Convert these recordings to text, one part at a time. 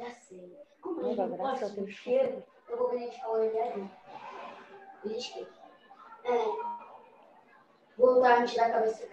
Já sei. Como eu não gosto do cheiro, eu vou beliscar o olho ali. Belisquei. Voltar a me tirar a cabeça.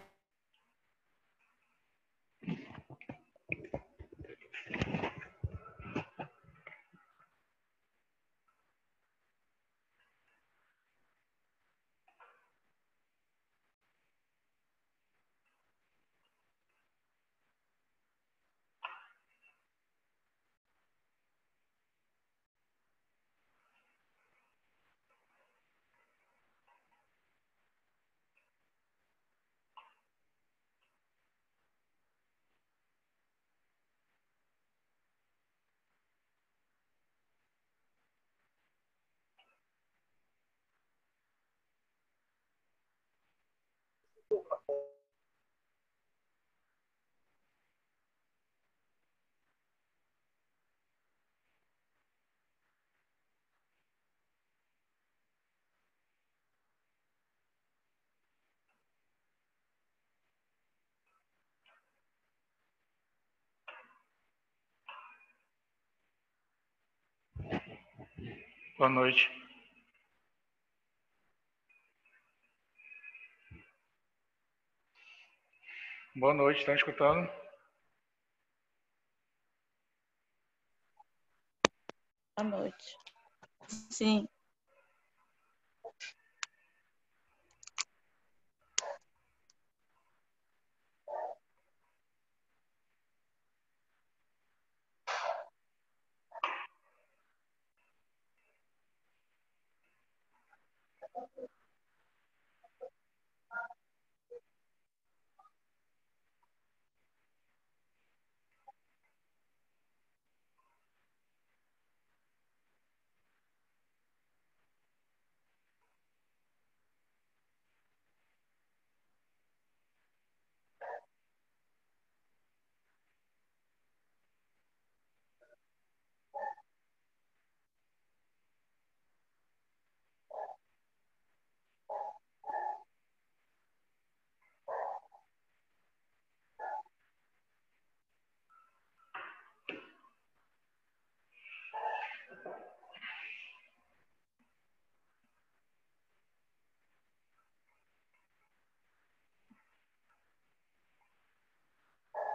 Boa noite. Boa noite, estão escutando? Boa noite. Sim.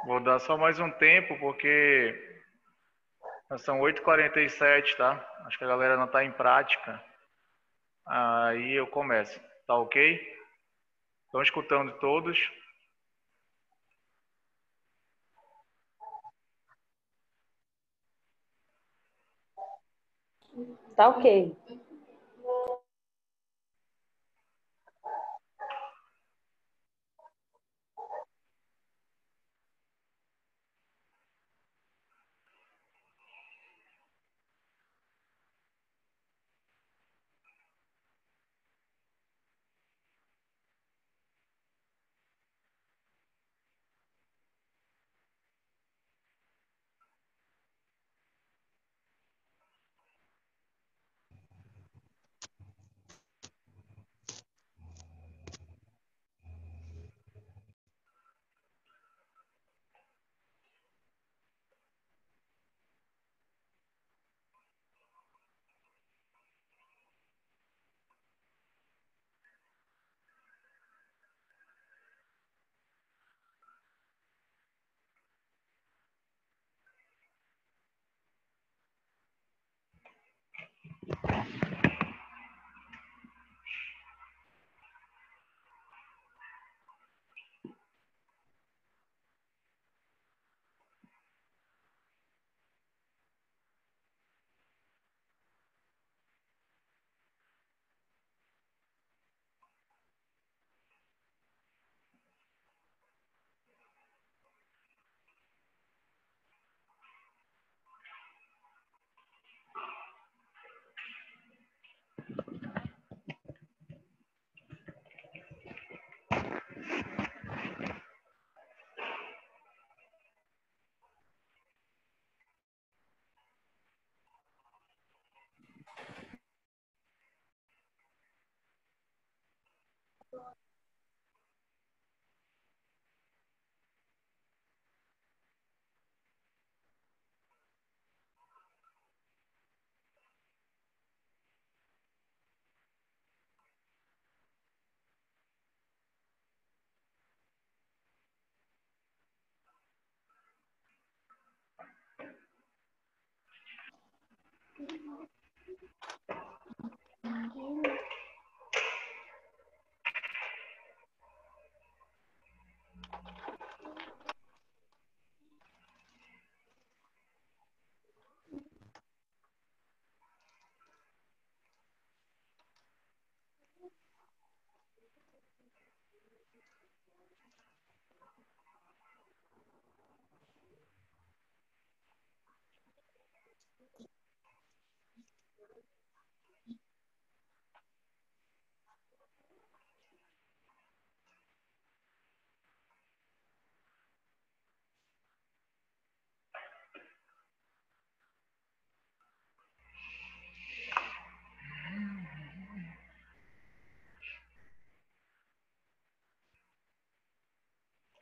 Vou dar só mais um tempo, porque são 8h47, tá? Acho que a galera não está em prática. Aí eu começo, tá ok? Estão escutando todos? Tá ok.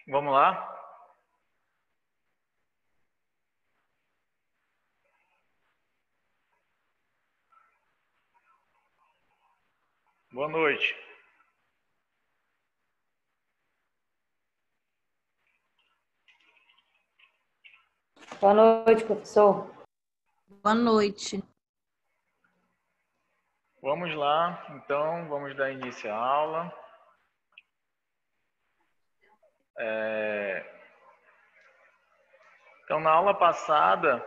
Vamos lá? Boa noite. Boa noite, professor. Boa noite. Vamos lá, então, vamos dar início à aula. Então, na aula passada,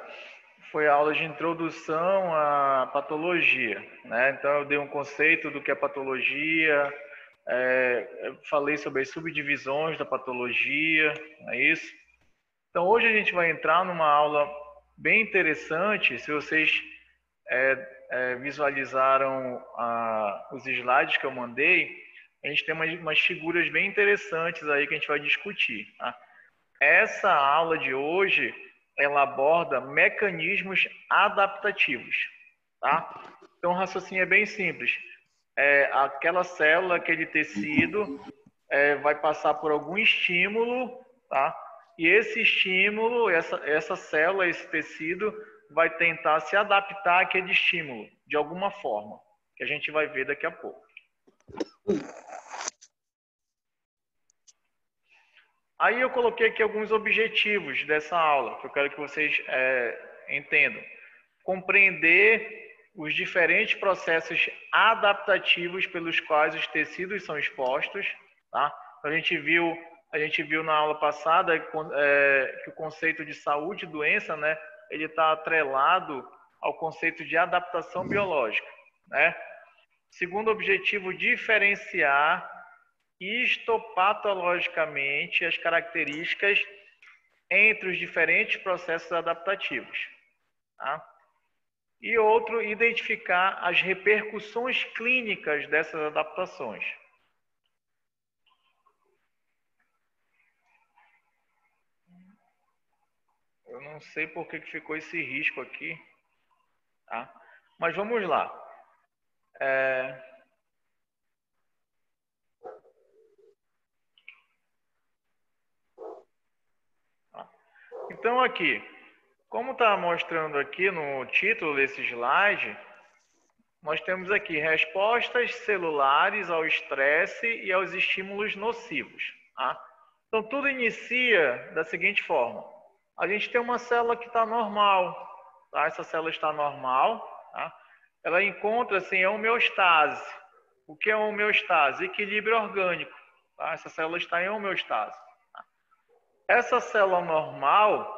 foi a aula de introdução à patologia, né? Então, eu dei um conceito do que é patologia, eu falei sobre as subdivisões da patologia, não é isso? Então, hoje a gente vai entrar numa aula bem interessante. Se vocês visualizaram os slides que eu mandei, a gente tem umas figuras bem interessantes aí que a gente vai discutir, tá? Essa aula de hoje, ela aborda mecanismos adaptativos, tá? Então, o raciocínio é bem simples. Aquela célula, aquele tecido, vai passar por algum estímulo, tá? E esse estímulo, essa célula, esse tecido, vai tentar se adaptar àquele estímulo, de alguma forma, que a gente vai ver daqui a pouco. Aí eu coloquei aqui alguns objetivos dessa aula, que eu quero que vocês entendam. Compreender os diferentes processos adaptativos pelos quais os tecidos são expostos, tá? A gente viu na aula passada que o conceito de saúde e doença, né, ele está atrelado ao conceito de adaptação biológica, né? Segundo objetivo, diferenciar histopatologicamente as características entre os diferentes processos adaptativos, tá? E outro, identificar as repercussões clínicas dessas adaptações. Eu não sei por que ficou esse risco aqui, tá? Mas vamos lá. Então aqui, como está mostrando aqui no título desse slide, nós temos aqui respostas celulares ao estresse e aos estímulos nocivos, tá? Então tudo inicia da seguinte forma. A gente tem uma célula que está normal, tá? Essa célula está normal, tá? Ela encontra-se em homeostase. O que é homeostase? Equilíbrio orgânico, tá? Essa célula está em homeostase. Tá? Essa célula normal,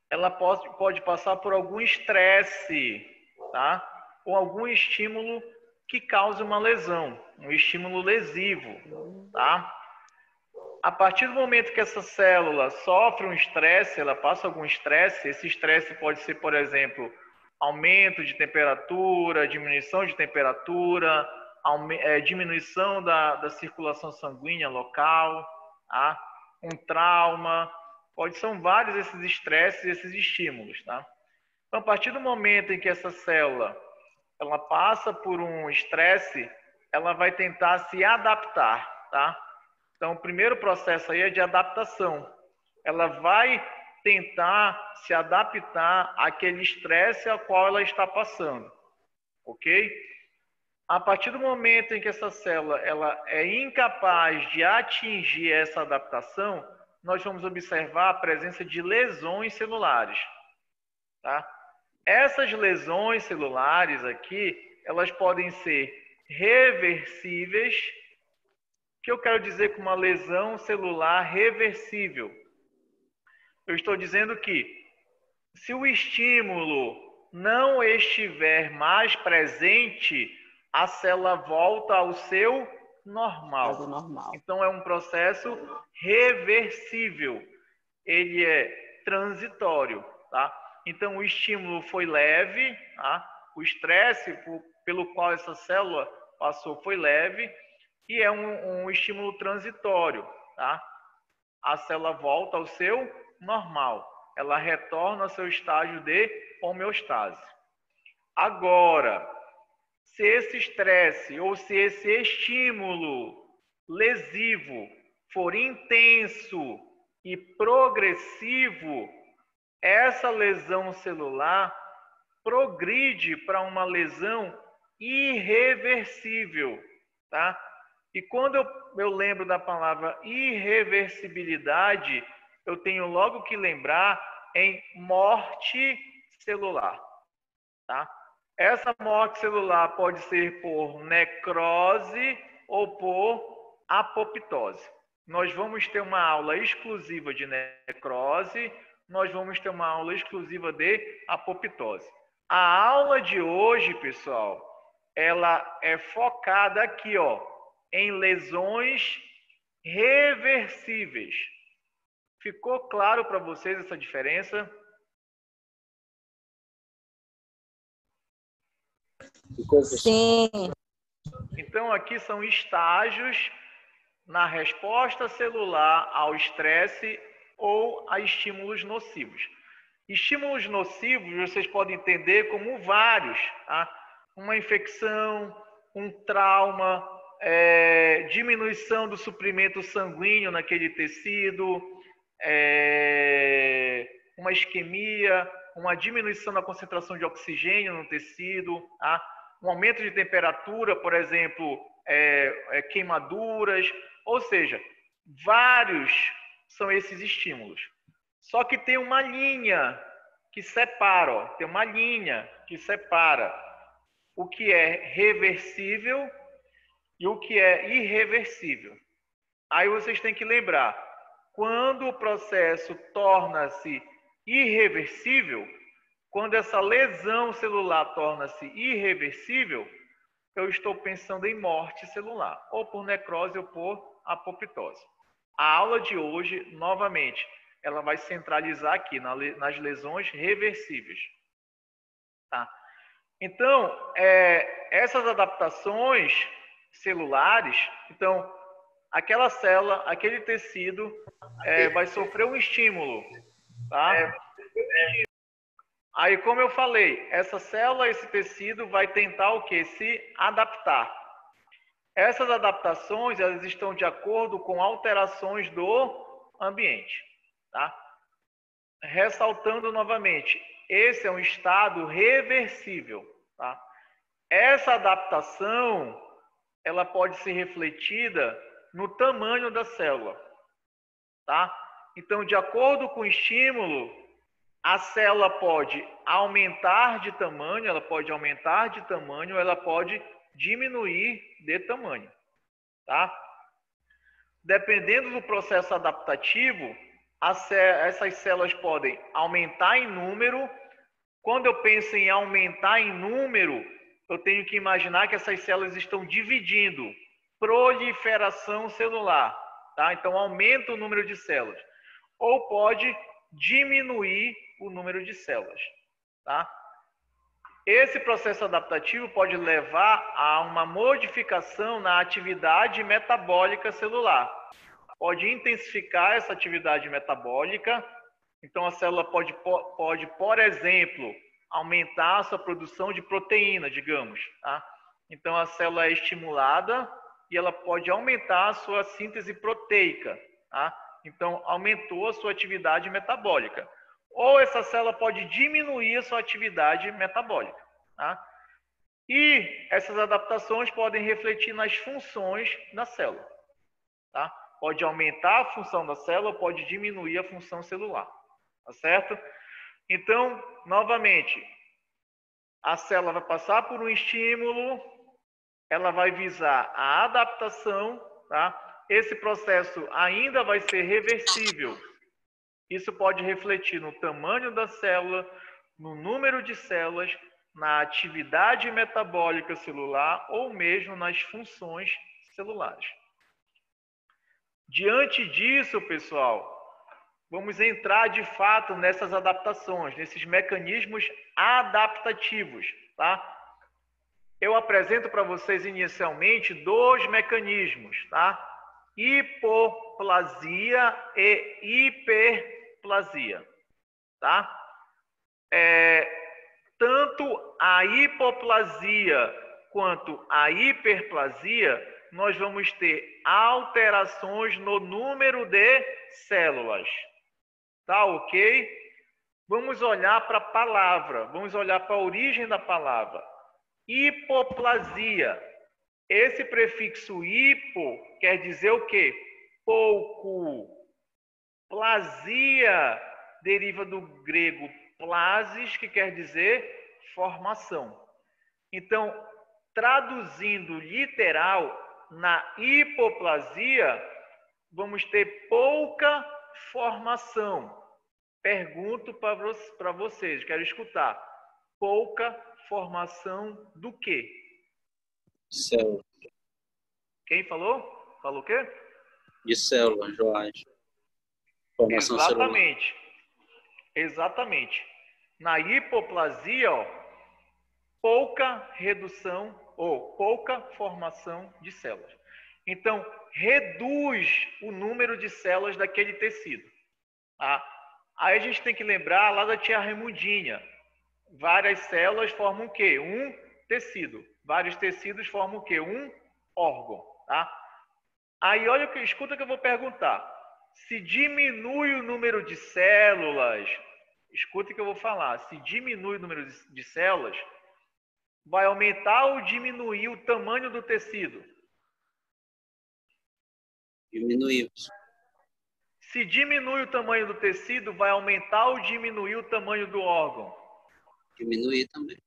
ela pode passar por algum estresse, tá? Ou algum estímulo que cause uma lesão, um estímulo lesivo, tá? A partir do momento que essa célula sofre um estresse, ela passa algum estresse, esse estresse pode ser, por exemplo, aumento de temperatura, diminuição de temperatura, diminuição da circulação sanguínea local, tá? Um trauma, são vários esses estresses, esses estímulos, tá? Então, a partir do momento em que essa célula ela passa por um estresse, ela vai tentar se adaptar, tá? Então, o primeiro processo aí é de adaptação. Ela vai tentar se adaptar àquele estresse ao qual ela está passando, ok? A partir do momento em que essa célula ela é incapaz de atingir essa adaptação, nós vamos observar a presença de lesões celulares, tá? Essas lesões celulares aqui, elas podem ser reversíveis. O que eu quero dizer com uma lesão celular reversível? Eu estou dizendo que se o estímulo não estiver mais presente, a célula volta ao seu normal. Então, é um processo reversível. Ele é transitório, tá? Então, o estímulo foi leve, tá? O estresse pelo qual essa célula passou foi leve e é um estímulo transitório, tá? A célula volta ao seu normal. Ela retorna ao seu estágio de homeostase. Agora, se esse estresse ou se esse estímulo lesivo for intenso e progressivo, essa lesão celular progride para uma lesão irreversível, tá? E quando eu lembro da palavra irreversibilidade, eu tenho logo que lembrar em morte celular, tá? Essa morte celular pode ser por necrose ou por apoptose. Nós vamos ter uma aula exclusiva de necrose, nós vamos ter uma aula exclusiva de apoptose. A aula de hoje, pessoal, ela é focada aqui, ó, em lesões reversíveis. Ficou claro para vocês essa diferença? Sim. Então, aqui são estágios na resposta celular ao estresse ou a estímulos nocivos. Estímulos nocivos vocês podem entender como vários, tá? Uma infecção, um trauma, diminuição do suprimento sanguíneo naquele tecido, uma isquemia, uma diminuição da concentração de oxigênio no tecido, tá? Um aumento de temperatura, por exemplo, queimaduras, ou seja, vários são esses estímulos. Só que tem uma linha que separa, ó, tem uma linha que separa o que é reversível e o que é irreversível. Aí vocês têm que lembrar, quando o processo torna-se irreversível, quando essa lesão celular torna-se irreversível, eu estou pensando em morte celular, ou por necrose ou por apoptose. A aula de hoje, novamente, ela vai centralizar aqui nas lesões reversíveis. Tá? Então, essas adaptações celulares, então, aquela célula, aquele tecido vai sofrer um estímulo. Tá? Aí, como eu falei, essa célula, esse tecido vai tentar o quê? Se adaptar. Essas adaptações, elas estão de acordo com alterações do ambiente. Tá? Ressaltando novamente, esse é um estado reversível. Tá? Essa adaptação, ela pode ser refletida no tamanho da célula. Tá? Então, de acordo com o estímulo, a célula pode aumentar de tamanho, ela pode diminuir de tamanho. Tá? Dependendo do processo adaptativo, essas células podem aumentar em número. Quando eu penso em aumentar em número, eu tenho que imaginar que essas células estão dividindo. Proliferação celular. Tá? Então, aumenta o número de células. Ou pode diminuir o número de células. Tá? Esse processo adaptativo pode levar a uma modificação na atividade metabólica celular. Pode intensificar essa atividade metabólica. Então, a célula pode, por exemplo, aumentar a sua produção de proteína, digamos. Tá? Então, a célula é estimulada e ela pode aumentar a sua síntese proteica. Tá? Então, aumentou a sua atividade metabólica. Ou essa célula pode diminuir a sua atividade metabólica. Tá? E essas adaptações podem refletir nas funções da célula. Tá? Pode aumentar a função da célula, pode diminuir a função celular. Tá certo? Então, novamente, a célula vai passar por um estímulo, ela vai visar a adaptação, tá? Esse processo ainda vai ser reversível. Isso pode refletir no tamanho da célula, no número de células, na atividade metabólica celular ou mesmo nas funções celulares. Diante disso, pessoal, vamos entrar de fato nessas adaptações, nesses mecanismos adaptativos, tá? Eu apresento para vocês inicialmente dois mecanismos, tá? Hipoplasia e hiperplasia, tá? Tanto a hipoplasia quanto a hiperplasia, nós vamos ter alterações no número de células. Tá ok? Vamos olhar para a palavra, vamos olhar para a origem da palavra. Hipoplasia. Esse prefixo hipo quer dizer o quê? Pouco. Plasia deriva do grego plasis, que quer dizer formação. Então, traduzindo literal, na hipoplasia, vamos ter pouca formação. Pergunto para vocês, quero escutar. Pouca formação do quê? Célula. Quem falou? Falou o quê? De célula, Joás. Formação Exatamente. celular. Exatamente. Na hipoplasia, ó, pouca redução ou pouca formação de células. Então, reduz o número de células daquele tecido. Tá? Aí a gente tem que lembrar lá da tia Raimundinha. Várias células formam o quê? Um tecido. Vários tecidos formam o quê? Um órgão. Tá? Aí olha, escuta que eu vou perguntar. Se diminui o número de células, escuta que eu vou falar. Se diminui o número de células, vai aumentar ou diminuir o tamanho do tecido? Diminuir. Se diminui o tamanho do tecido, vai aumentar ou diminuir o tamanho do órgão? Diminuir também.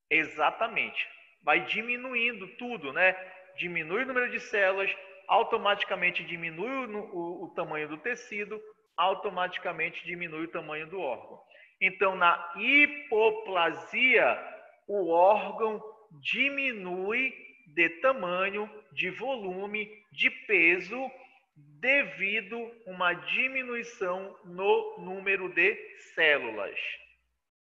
Exatamente. Vai diminuindo tudo, né? Diminui o número de células, automaticamente diminui o tamanho do tecido, automaticamente diminui o tamanho do órgão. Então, na hipoplasia, o órgão diminui de tamanho, de volume, de peso, devido a uma diminuição no número de células.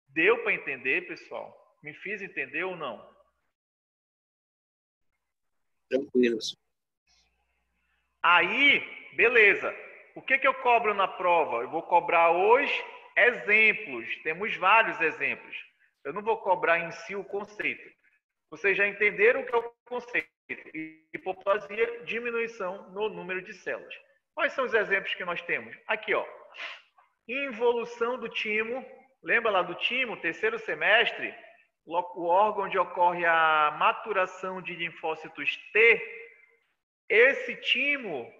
Deu para entender, pessoal? Me fiz entender ou não? Tranquilo. Aí, beleza. O que eu cobro na prova? Eu vou cobrar os exemplos. Temos vários exemplos. Eu não vou cobrar em si o conceito. Vocês já entenderam o que é o conceito? Hipoplasia, diminuição no número de células. Quais são os exemplos que nós temos? Aqui, ó. Involução do timo. Lembra lá do timo, terceiro semestre? O órgão onde ocorre a maturação de linfócitos T. Esse timo,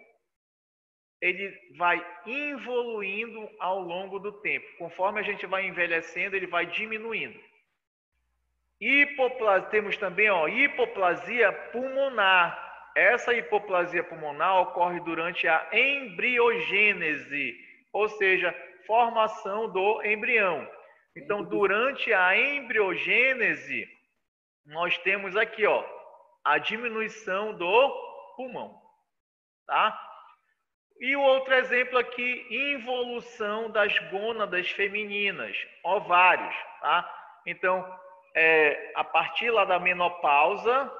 ele vai evoluindo ao longo do tempo. Conforme a gente vai envelhecendo, ele vai diminuindo. Temos também, ó, hipoplasia pulmonar. Essa hipoplasia pulmonar ocorre durante a embriogênese, ou seja, formação do embrião. Então, durante a embriogênese, nós temos aqui, ó, a diminuição do pulmão, tá? E o outro exemplo aqui, involução das gônadas femininas, ovários, tá? Então, a partir lá da menopausa,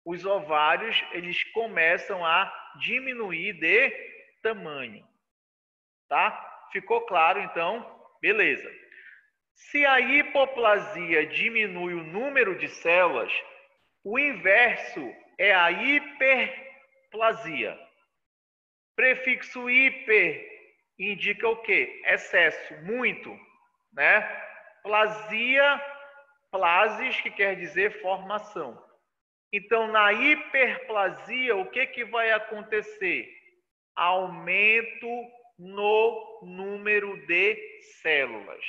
os ovários, eles começam a diminuir de tamanho, tá? Ficou claro, então? Beleza. Se a hipoplasia diminui o número de células, o inverso é a hiperplasia. Prefixo hiper indica o quê? Excesso, muito, né? Plasia, plasis, que quer dizer formação. Então, na hiperplasia, o que vai acontecer? Aumento no número de células.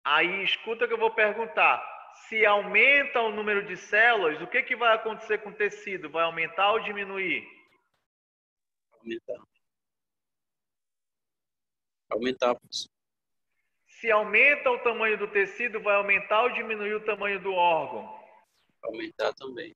Aí, escuta que eu vou perguntar. Se aumenta o número de células, o que vai acontecer com o tecido? Vai aumentar ou diminuir? Aumentar. Aumentar. Se aumenta o tamanho do tecido, vai aumentar ou diminuir o tamanho do órgão? Aumentar também.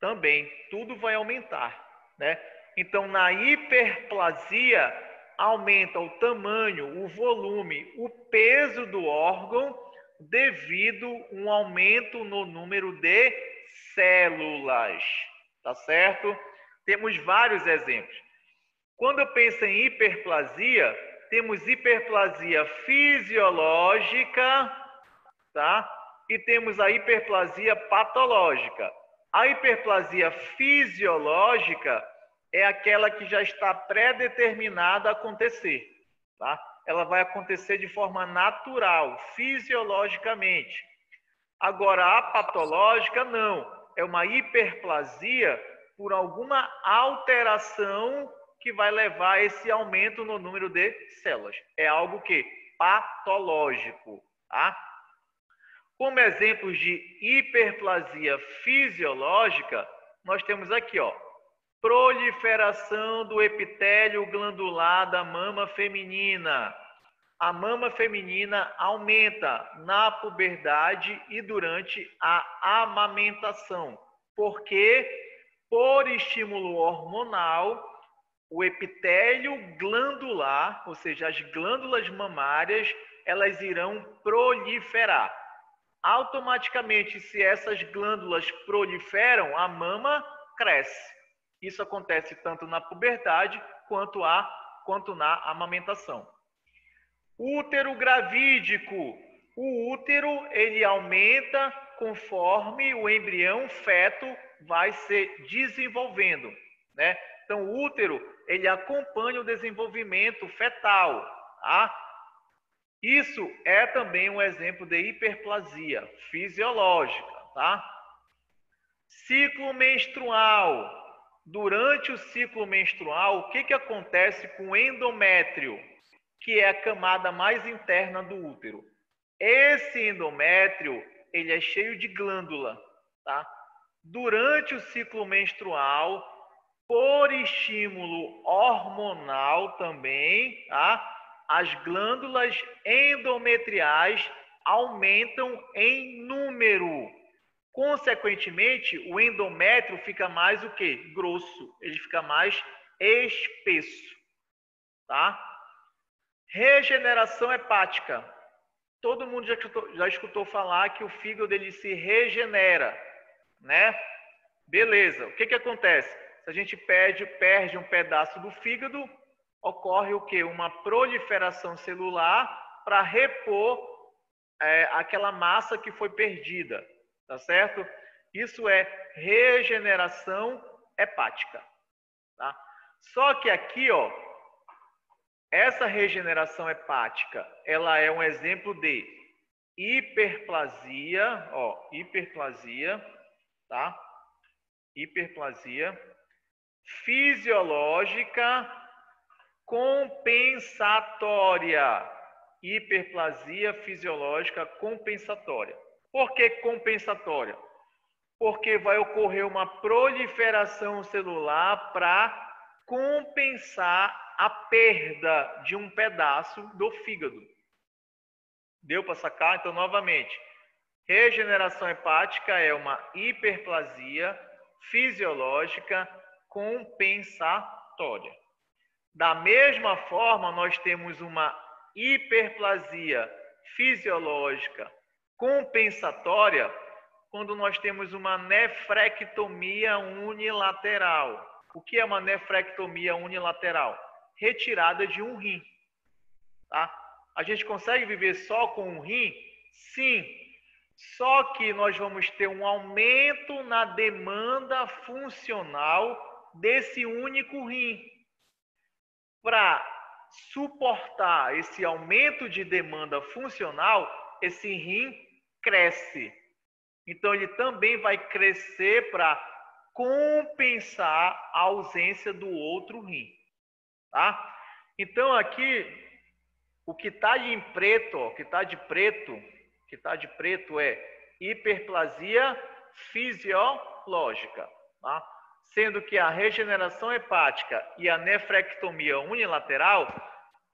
Também, tudo vai aumentar, né? Então, na hiperplasia, aumenta o tamanho, o volume, o peso do órgão devido a um aumento no número de células, tá certo? Temos vários exemplos. Quando eu penso em hiperplasia, temos hiperplasia fisiológica, tá? e temos a hiperplasia patológica. A hiperplasia fisiológica é aquela que já está pré-determinada a acontecer, tá? Ela vai acontecer de forma natural, fisiologicamente. Agora, a patológica não. É uma hiperplasia por alguma alteração que vai levar a esse aumento no número de células. É algo que patológico, tá? Como exemplos de hiperplasia fisiológica, nós temos aqui, ó, proliferação do epitélio glandular da mama feminina. A mama feminina aumenta na puberdade e durante a amamentação, porque por estímulo hormonal, o epitélio glandular, ou seja, as glândulas mamárias, elas irão proliferar. Automaticamente, se essas glândulas proliferam, a mama cresce. Isso acontece tanto na puberdade quanto na amamentação. Útero gravídico. O útero, ele aumenta conforme o embrião feto vai se desenvolvendo, né? Então, o útero, ele acompanha o desenvolvimento fetal, tá? Isso é também um exemplo de hiperplasia fisiológica, tá? Ciclo menstrual. Durante o ciclo menstrual, o que acontece com o endométrio, que é a camada mais interna do útero? Esse endométrio, ele é cheio de glândula, tá? Durante o ciclo menstrual, por estímulo hormonal também, tá? As glândulas endometriais aumentam em número. Consequentemente, o endométrio fica mais o quê? Grosso. Ele fica mais espesso, tá? Regeneração hepática. Todo mundo já escutou falar que o fígado ele se regenera, né? Beleza. O que acontece? Se a gente perde um pedaço do fígado, ocorre o quê? Uma proliferação celular para repor aquela massa que foi perdida, tá certo? Isso é regeneração hepática, tá? Só que aqui, ó, essa regeneração hepática, ela é um exemplo de hiperplasia, ó, hiperplasia, tá? Hiperplasia fisiológica compensatória. Hiperplasia fisiológica compensatória. Por que compensatória? Porque vai ocorrer uma proliferação celular para compensar a perda de um pedaço do fígado. Deu para sacar? Então, novamente, regeneração hepática é uma hiperplasia fisiológica compensatória. Da mesma forma, nós temos uma hiperplasia fisiológica compensatória quando nós temos uma nefrectomia unilateral. O que é uma nefrectomia unilateral? Retirada de um rim, tá? A gente consegue viver só com um rim? Sim. Só que nós vamos ter um aumento na demanda funcional desse único rim. Para suportar esse aumento de demanda funcional, esse rim cresce. Então, ele também vai crescer para compensar a ausência do outro rim, tá? Então, aqui, o que está em preto, ó, o que está de preto é hiperplasia fisiológica, tá? Sendo que a regeneração hepática e a nefrectomia unilateral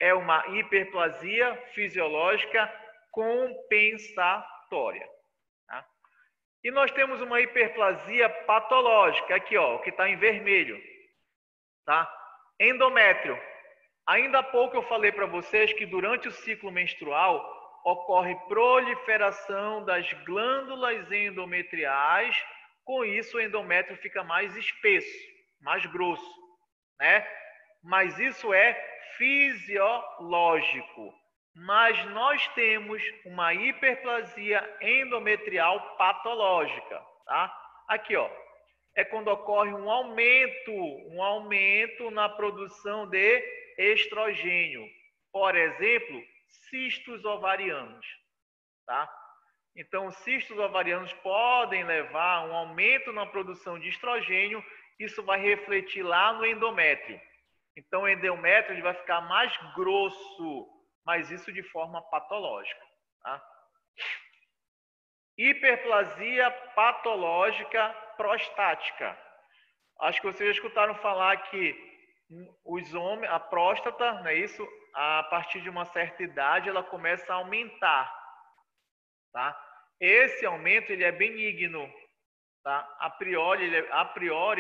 é uma hiperplasia fisiológica compensatória. Tá? E nós temos uma hiperplasia patológica, aqui ó, o que está em vermelho. Tá? Endométrio. Ainda há pouco eu falei para vocês que durante o ciclo menstrual ocorre proliferação das glândulas endometriais. Com isso, o endométrio fica mais espesso, mais grosso, né? Mas isso é fisiológico. mas nós temos uma hiperplasia endometrial patológica, tá? Aqui, ó, é quando ocorre um aumento na produção de estrogênio. Por exemplo, cistos ovarianos, tá? Então, cistos ovarianos podem levar a um aumento na produção de estrogênio, isso vai refletir lá no endométrio. Então, o endométrio ele vai ficar mais grosso, mas isso de forma patológica, tá? Hiperplasia patológica prostática. Acho que vocês já escutaram falar que os homens, a próstata, não é isso? A partir de uma certa idade, ela começa a aumentar, tá? Esse aumento ele é benigno, tá? A priori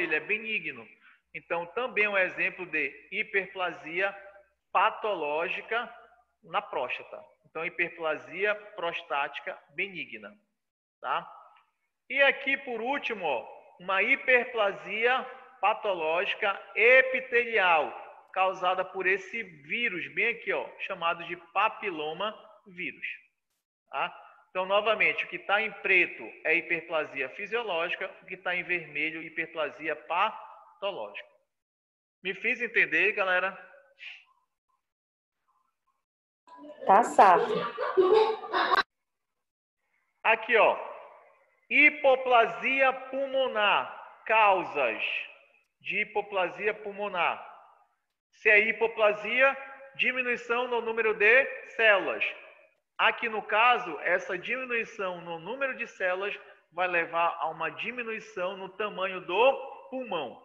ele é benigno. Então, também é um exemplo de hiperplasia patológica na próstata. Então, hiperplasia prostática benigna, tá? E aqui, por último, ó, uma hiperplasia patológica epitelial, causada por esse vírus, bem aqui, ó, chamado de papiloma vírus, tá? Então, novamente, o que está em preto é hiperplasia fisiológica, o que está em vermelho, hiperplasia patológica. Me fiz entender, galera? Tá certo. Aqui, ó, hipoplasia pulmonar, causas de hipoplasia pulmonar. Se é hipoplasia, diminuição no número de células. Aqui no caso, essa diminuição no número de células vai levar a uma diminuição no tamanho do pulmão.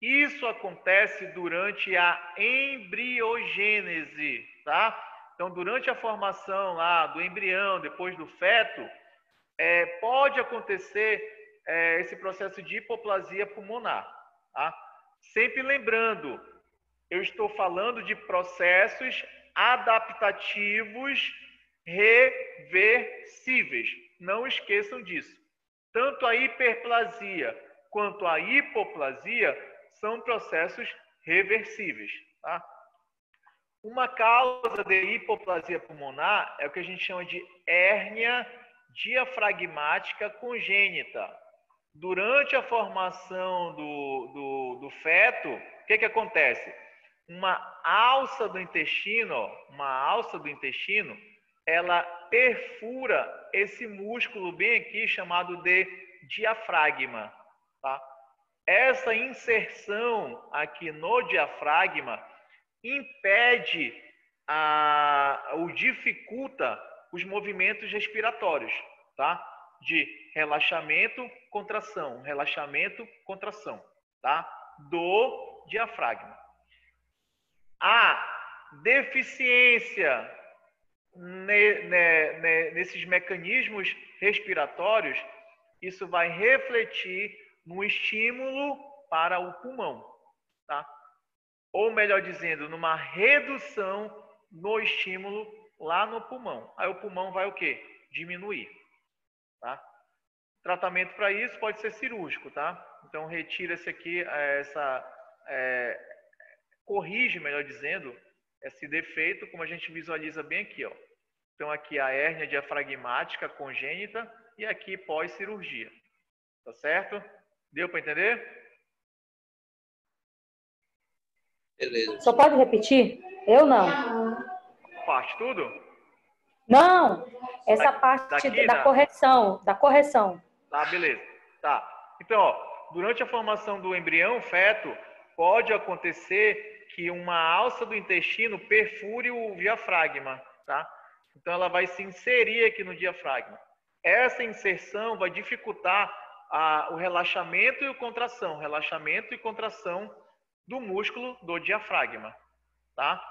Isso acontece durante a embriogênese, tá? Então, durante a formação lá do embrião, depois do feto, pode acontecer esse processo de hipoplasia pulmonar, tá? Sempre lembrando, eu estou falando de processos adaptativos reversíveis. Não esqueçam disso. Tanto a hiperplasia quanto a hipoplasia são processos reversíveis, tá? Uma causa de hipoplasia pulmonar é o que a gente chama de hérnia diafragmática congênita. Durante a formação do feto, o que acontece? Uma alça do intestino, ela perfura esse músculo bem aqui chamado de diafragma, tá? Essa inserção aqui no diafragma impede ou dificulta os movimentos respiratórios, tá? De relaxamento, contração, tá? Do diafragma. A deficiência nesses mecanismos respiratórios, isso vai refletir no estímulo para o pulmão, tá? Ou melhor dizendo, numa redução no estímulo lá no pulmão. Aí o pulmão vai o quê? Diminuir, tá? Tratamento para isso pode ser cirúrgico, tá? Então retira-se aqui corrige, melhor dizendo, esse defeito, como a gente visualiza bem aqui, ó. Então aqui a hérnia diafragmática congênita e aqui pós-cirurgia. Tá certo? Deu para entender? Beleza. Só pode repetir? Eu não. Parte tudo? Não, essa parte daqui, da correção, Tá, beleza. Tá. Então, ó, durante a formação do embrião, feto, pode acontecer que uma alça do intestino perfure o diafragma, tá? Então, ela vai se inserir aqui no diafragma. Essa inserção vai dificultar o relaxamento e a contração do músculo do diafragma, tá?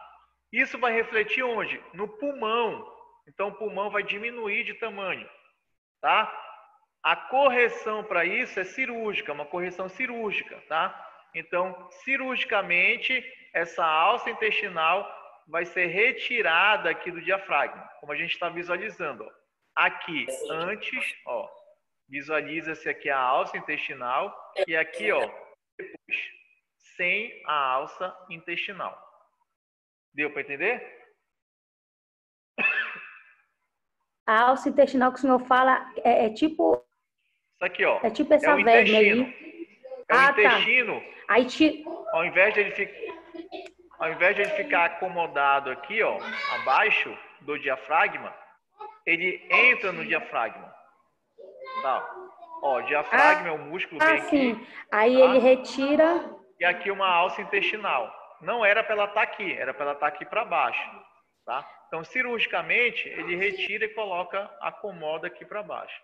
Isso vai refletir onde? No pulmão. Então, o pulmão vai diminuir de tamanho, tá? A correção para isso é cirúrgica, uma correção cirúrgica, tá? Então, cirurgicamente, essa alça intestinal vai ser retirada aqui do diafragma, como a gente está visualizando, ó. Aqui, antes, ó, visualiza-se aqui a alça intestinal e aqui, ó, depois, sem a alça intestinal. Deu para entender? A alça intestinal que o senhor fala é tipo... Isso aqui, ó. É tipo essa o verme intestino. aí. É o Tá. intestino. Aí Ao invés de ele ficar acomodado aqui, ó, abaixo do diafragma, ele entra no diafragma. Tá? Ó, diafragma é um músculo bem aqui. Sim. Aí tá? ele retira... E aqui uma alça intestinal. Não era para ela estar aqui, era para ela estar aqui para baixo. Tá? Então, cirurgicamente, ele retira e coloca, acomoda aqui para baixo.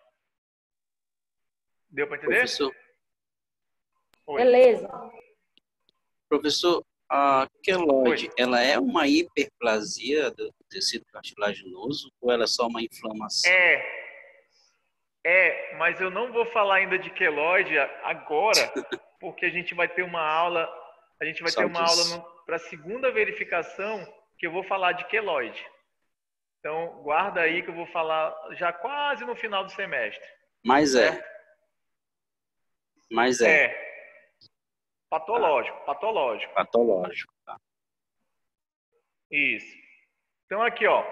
Deu para entender? Professor, Oi. Beleza. professor, a queloide, Oi. ela é uma hiperplasia do tecido cartilaginoso ou ela é só uma inflamação? Mas eu não vou falar ainda de queloide agora, porque a gente vai ter uma aula, para a segunda verificação que eu vou falar de queloide. Então, guarda aí que eu vou falar já quase no final do semestre. Mas certo? Patológico. Patológico. Tá. Isso. Então, aqui, ó.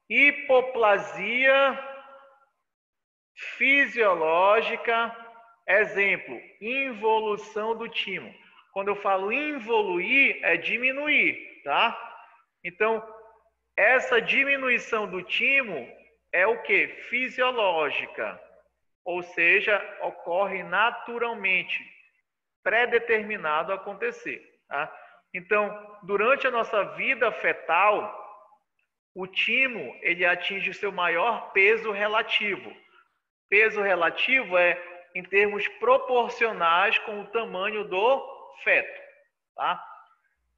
Hipoplasia fisiológica, exemplo, involução do timo. Quando eu falo involuir, é diminuir, tá? Então, essa diminuição do timo é o que? Fisiológica, ou seja, ocorre naturalmente, pré-determinado a acontecer, tá? Então, durante a nossa vida fetal, o timo, ele atinge o seu maior peso relativo. Peso relativo é em termos proporcionais com o tamanho do feto, tá?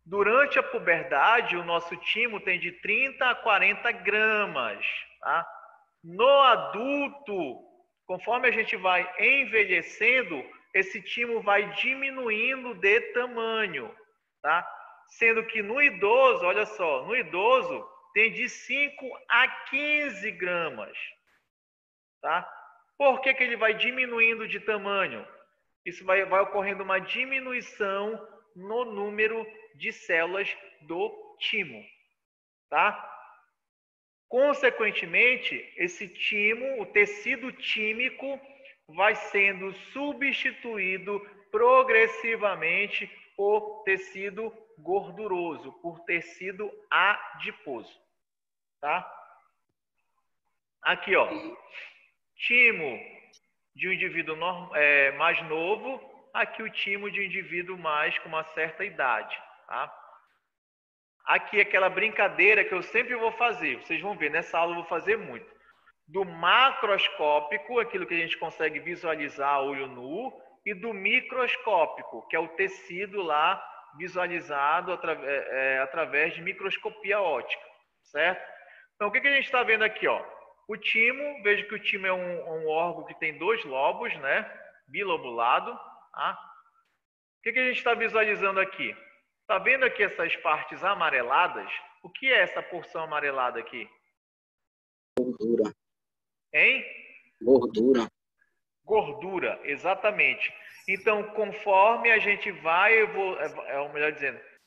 Durante a puberdade, o nosso timo tem de 30 a 40 gramas, tá? No adulto, conforme a gente vai envelhecendo, esse timo vai diminuindo de tamanho, tá? Sendo que no idoso, olha só, no idoso tem de 5 a 15 gramas, tá? Por que ele vai diminuindo de tamanho? Isso vai ocorrendo uma diminuição no número de células do timo, tá? Consequentemente, esse timo, o tecido tímico, vai sendo substituído progressivamente por tecido gorduroso, por tecido adiposo, tá? Aqui, ó, timo de um indivíduo mais novo, aqui o timo de um indivíduo mais com uma certa idade, tá? Aqui aquela brincadeira que eu sempre vou fazer, vocês vão ver, nessa aula eu vou fazer muito. Do macroscópico, aquilo que a gente consegue visualizar a olho nu, e do microscópico, que é o tecido lá visualizado através de microscopia óptica, certo? Então, o que a gente está vendo aqui, ó? O timo, veja que o timo é um órgão que tem 2 lobos, né? Bilobulado, tá? O que a gente está visualizando aqui? Está vendo aqui essas partes amareladas? O que é essa porção amarelada aqui? Gordura. Hein? Gordura, exatamente. Então, conforme a gente vai,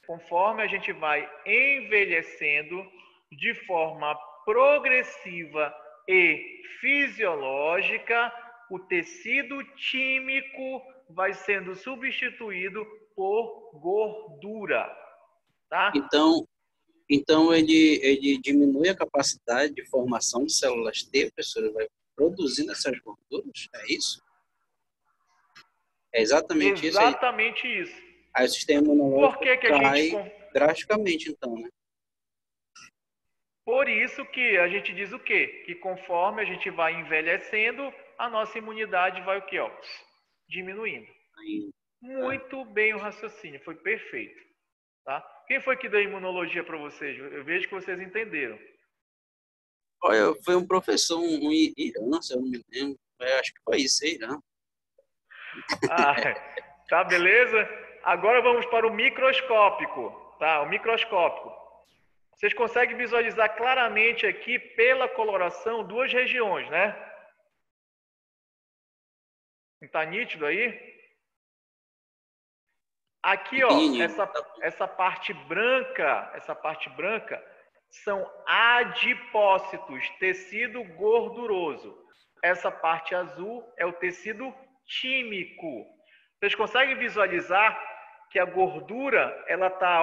conforme a gente vai envelhecendo de forma progressiva e fisiológica, o tecido tímico vai sendo substituído por gordura, tá? Então ele diminui a capacidade de formação de células T, professor, ele vai produzindo essas gorduras, é isso? É exatamente isso? Exatamente isso. Aí o sistema imunológico Por que a gente drasticamente, então, né? Por isso que a gente diz o quê? Que conforme a gente vai envelhecendo, a nossa imunidade vai o quê? Ó, diminuindo. Muito bem o raciocínio, foi perfeito. Tá? Quem foi que deu imunologia para vocês? Eu vejo que vocês entenderam. Olha, foi um professor, um Irã, se eu não me lembro. Eu acho que foi isso, Irã. Tá, beleza? Agora vamos para o microscópico. Tá, o microscópico. Vocês conseguem visualizar claramente aqui, pela coloração, 2 regiões, né? Está nítido aí? Aqui, ó, essa parte branca São adipócitos, tecido gorduroso. Essa parte azul é o tecido tímico. Vocês conseguem visualizar que a gordura ela está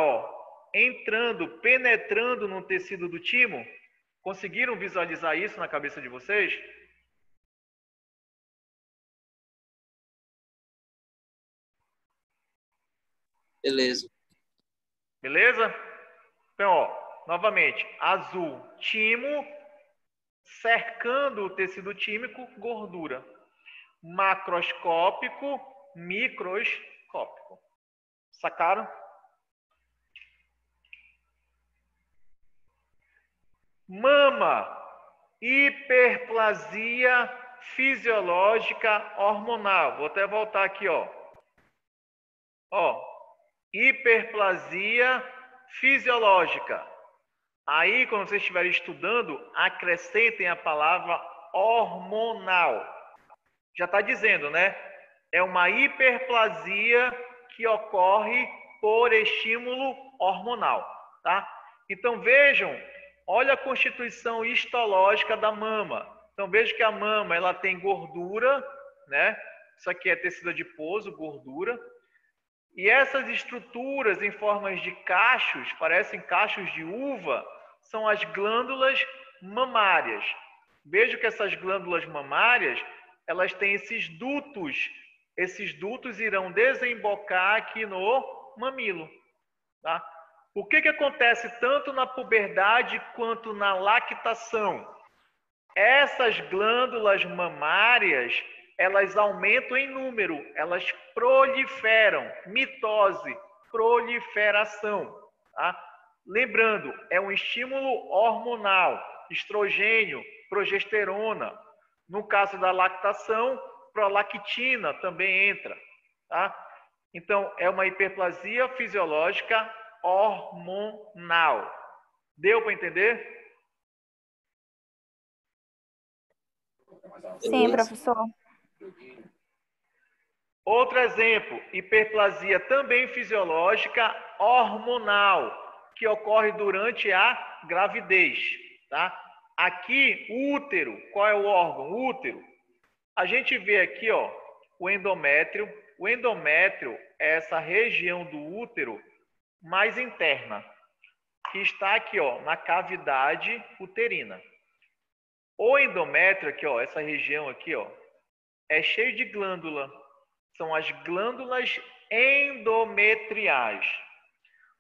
entrando, penetrando no tecido do timo? Conseguiram visualizar isso na cabeça de vocês? Beleza. Beleza? Então, novamente, azul, timo, cercando o tecido tímico, gordura. Macroscópico, microscópico. Sacaram? Mama, hiperplasia fisiológica hormonal. Vou até voltar aqui, hiperplasia fisiológica. Aí, quando vocês estiverem estudando, acrescentem a palavra hormonal. Já está dizendo, né? É uma hiperplasia que ocorre por estímulo hormonal, tá? Então, vejam, olha a constituição histológica da mama. Então, veja que a mama, ela tem gordura, né? Isso aqui é tecido adiposo, gordura. E essas estruturas em formas de cachos, parecem cachos de uva, são as glândulas mamárias. Veja que essas glândulas mamárias, elas têm esses dutos. Esses dutos irão desembocar aqui no mamilo. Tá? O que acontece tanto na puberdade quanto na lactação? Essas glândulas mamárias, elas aumentam em número, elas proliferam, mitose, proliferação. Tá? Lembrando, é um estímulo hormonal, estrogênio, progesterona. No caso da lactação, prolactina também entra. Tá? Então, é uma hiperplasia fisiológica hormonal. Deu para entender? Sim, professor. Outro exemplo, hiperplasia também fisiológica hormonal, que ocorre durante a gravidez, tá? Aqui, útero, qual é o órgão? Útero. A gente vê aqui, o endométrio. O endométrio é essa região do útero mais interna, que está aqui, na cavidade uterina. O endométrio aqui, essa região aqui, é cheio de glândula. São as glândulas endometriais.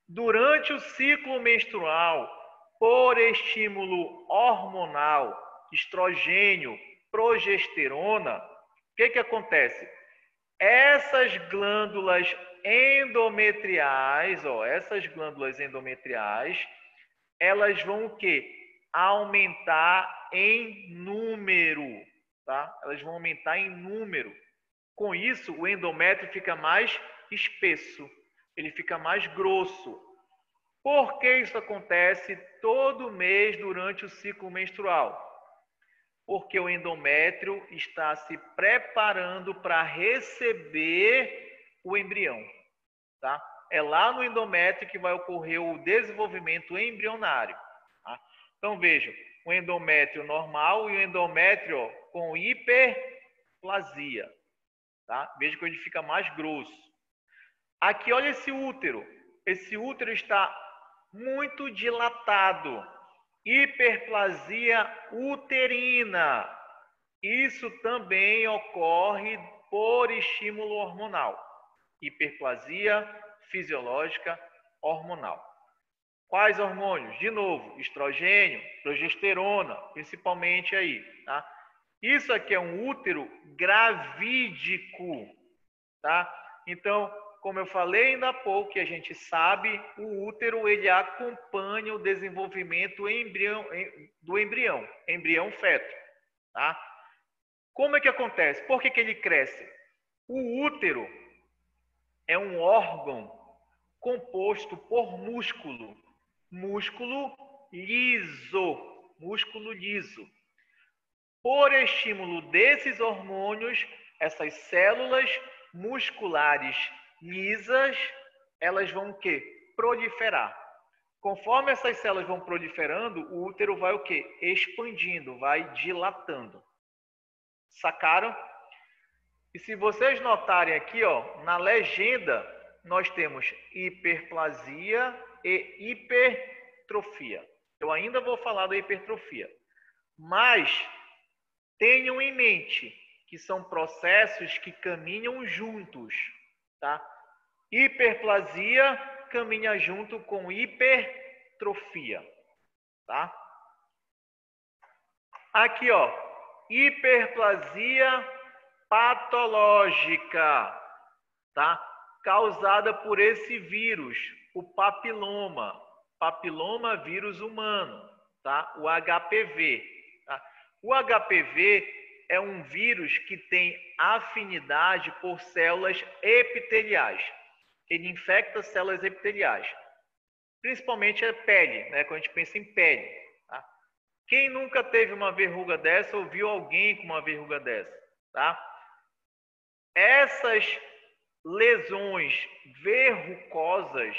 Durante o ciclo menstrual, por estímulo hormonal, estrogênio, progesterona, o que acontece? Essas glândulas endometriais, elas vão o quê? Aumentar em número, tá? Elas vão aumentar em número. Com isso, o endométrio fica mais espesso, ele fica mais grosso. Por que isso acontece todo mês durante o ciclo menstrual? Porque o endométrio está se preparando para receber o embrião, tá? É lá no endométrio que vai ocorrer o desenvolvimento embrionário. Tá? Então, vejam, o endométrio normal e o endométrio com hiperplasia. Tá? Veja que ele fica mais grosso. Aqui, olha esse útero. Esse útero está muito dilatado. Hiperplasia uterina. Isso também ocorre por estímulo hormonal. Hiperplasia fisiológica hormonal. Quais hormônios? De novo, estrogênio, progesterona, principalmente aí, tá? Isso aqui é um útero gravídico, tá? Então, como eu falei ainda há pouco, que a gente sabe, o útero ele acompanha o desenvolvimento do embrião feto, tá? Como é que acontece? Por que ele cresce? O útero é um órgão composto por músculo liso. Por estímulo desses hormônios, essas células musculares lisas, elas vão o quê? Proliferar. Conforme essas células vão proliferando, o útero vai o quê? Expandindo, vai dilatando. Sacaram? E se vocês notarem aqui, ó, na legenda, nós temos hiperplasia e hipertrofia. Eu ainda vou falar da hipertrofia. Mas tenham em mente que são processos que caminham juntos, tá? Hiperplasia caminha junto com hipertrofia, tá? Aqui, ó, hiperplasia patológica, tá? Causada por esse vírus, o papiloma vírus humano, tá? O HPV, tá? O HPV é um vírus que tem afinidade por células epiteliais. Ele infecta células epiteliais. Principalmente a pele, né? Quando a gente pensa em pele. Tá? Quem nunca teve uma verruga dessa ou viu alguém com uma verruga dessa? Tá? Essas lesões verrucosas,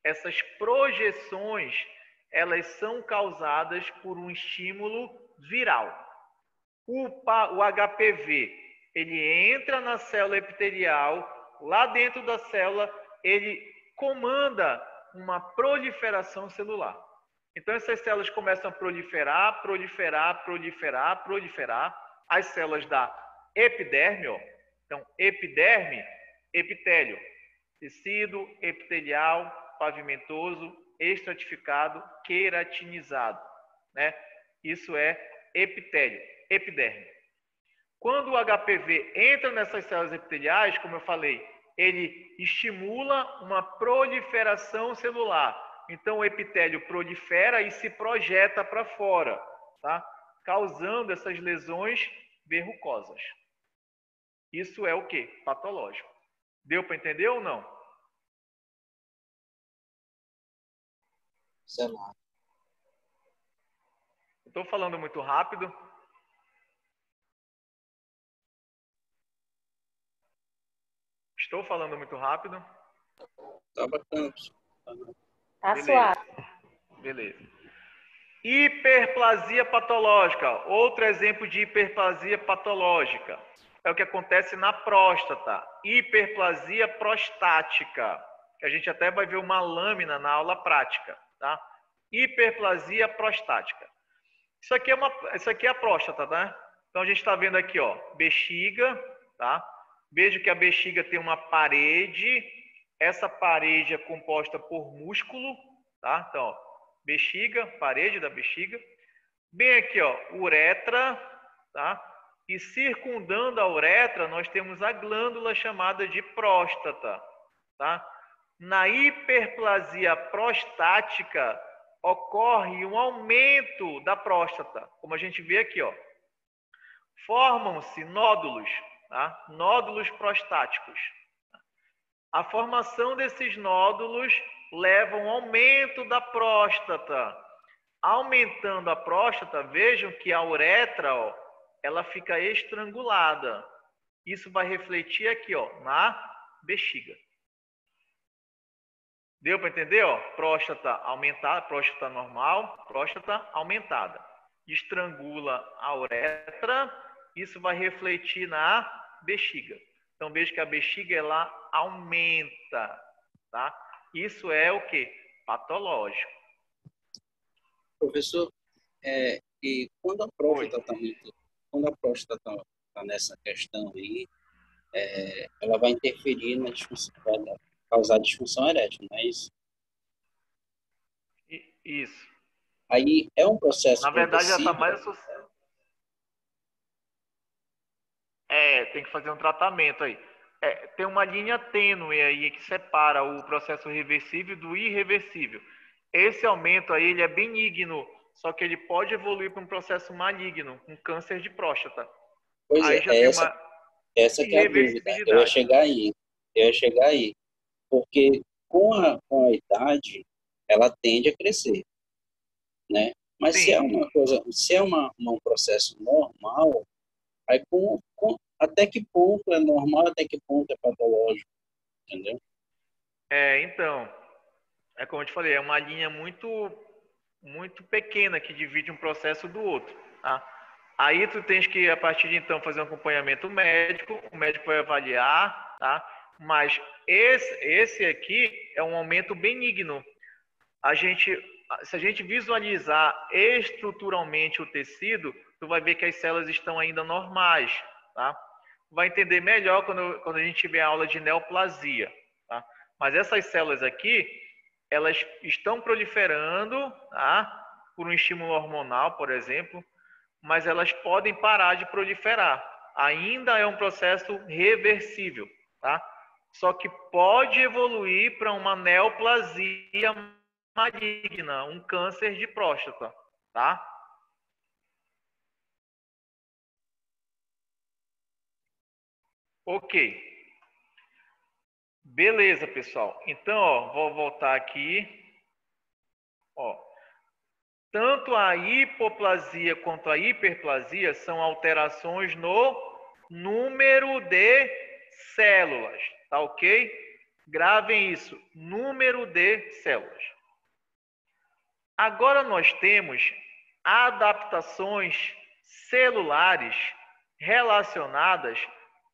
essas projeções, elas são causadas por um estímulo viral. O HPV, ele entra na célula epitelial, lá dentro da célula, ele comanda uma proliferação celular. Então, essas células começam a proliferar. As células da epiderme, ó. Então, epiderme, epitélio, tecido epitelial, pavimentoso, estratificado, queratinizado, né? Isso é epitélio, epiderme. Quando o HPV entra nessas células epiteliais, como eu falei, ele estimula uma proliferação celular. Então, o epitélio prolifera e se projeta para fora, tá? Causando essas lesões verrucosas. Isso é o quê? Patológico. Deu para entender ou não? Sei lá. Estou falando muito rápido. Estou falando muito rápido. Tá bacana. Tá Beleza. suave. Beleza. Hiperplasia patológica. Outro exemplo de hiperplasia patológica. É o que acontece na próstata. Hiperplasia prostática. Que a gente até vai ver uma lâmina na aula prática. Tá? Hiperplasia prostática. Isso aqui é a próstata, tá? Então a gente está vendo aqui, ó, bexiga, tá? Veja que a bexiga tem uma parede. Essa parede é composta por músculo, tá? Então, ó, bexiga, parede da bexiga. Bem aqui, ó, uretra, tá? E circundando a uretra, nós temos a glândula chamada de próstata, tá? Na hiperplasia prostática, ocorre um aumento da próstata, como a gente vê aqui, ó. Formam-se nódulos, tá? Nódulos prostáticos. A formação desses nódulos leva a um aumento da próstata. Aumentando a próstata, vejam que a uretra, ó, ela fica estrangulada. Isso vai refletir aqui, ó, na bexiga. Deu para entender? Ó? Próstata aumentada, próstata normal, próstata aumentada. Estrangula a uretra, isso vai refletir na bexiga. Então, veja que a bexiga ela aumenta, tá? Isso é o quê? Patológico. Professor, e quando a próstata está nessa questão aí, ela vai interferir na disfunção, vai causar disfunção erétil, não é isso? Isso. Aí é um processo Na verdade, já está progressivo. mais associado. Tem que fazer um tratamento aí. Tem uma linha tênue aí que separa o processo reversível do irreversível. Esse aumento aí ele é benigno, só que ele pode evoluir para um processo maligno, um câncer de próstata. Pois aí já tem essa que é a dúvida. Eu ia chegar aí. Porque com a idade, ela tende a crescer, né? Mas Sim. se é uma coisa, se é um processo normal, aí até que ponto é normal, até que ponto é patológico, entendeu? Então, É como eu te falei, é uma linha muito pequena que divide um processo do outro, tá? Aí tu tens que, a partir de então, fazer um acompanhamento médico, o médico vai avaliar, tá? Mas esse aqui é um aumento benigno. Se a gente visualizar estruturalmente o tecido, tu vai ver que as células estão ainda normais, tá? Vai entender melhor quando a gente tiver aula de neoplasia, tá? Mas essas células aqui, elas estão proliferando, tá? Por um estímulo hormonal, por exemplo, mas elas podem parar de proliferar. Ainda é um processo reversível, tá? Só que pode evoluir para uma neoplasia maligna, um câncer de próstata, tá? Ok. Beleza, pessoal. Então, ó, vou voltar aqui. Ó, tanto a hipoplasia quanto a hiperplasia são alterações no número de células, tá ok? Gravem isso, número de células. Agora nós temos adaptações celulares relacionadas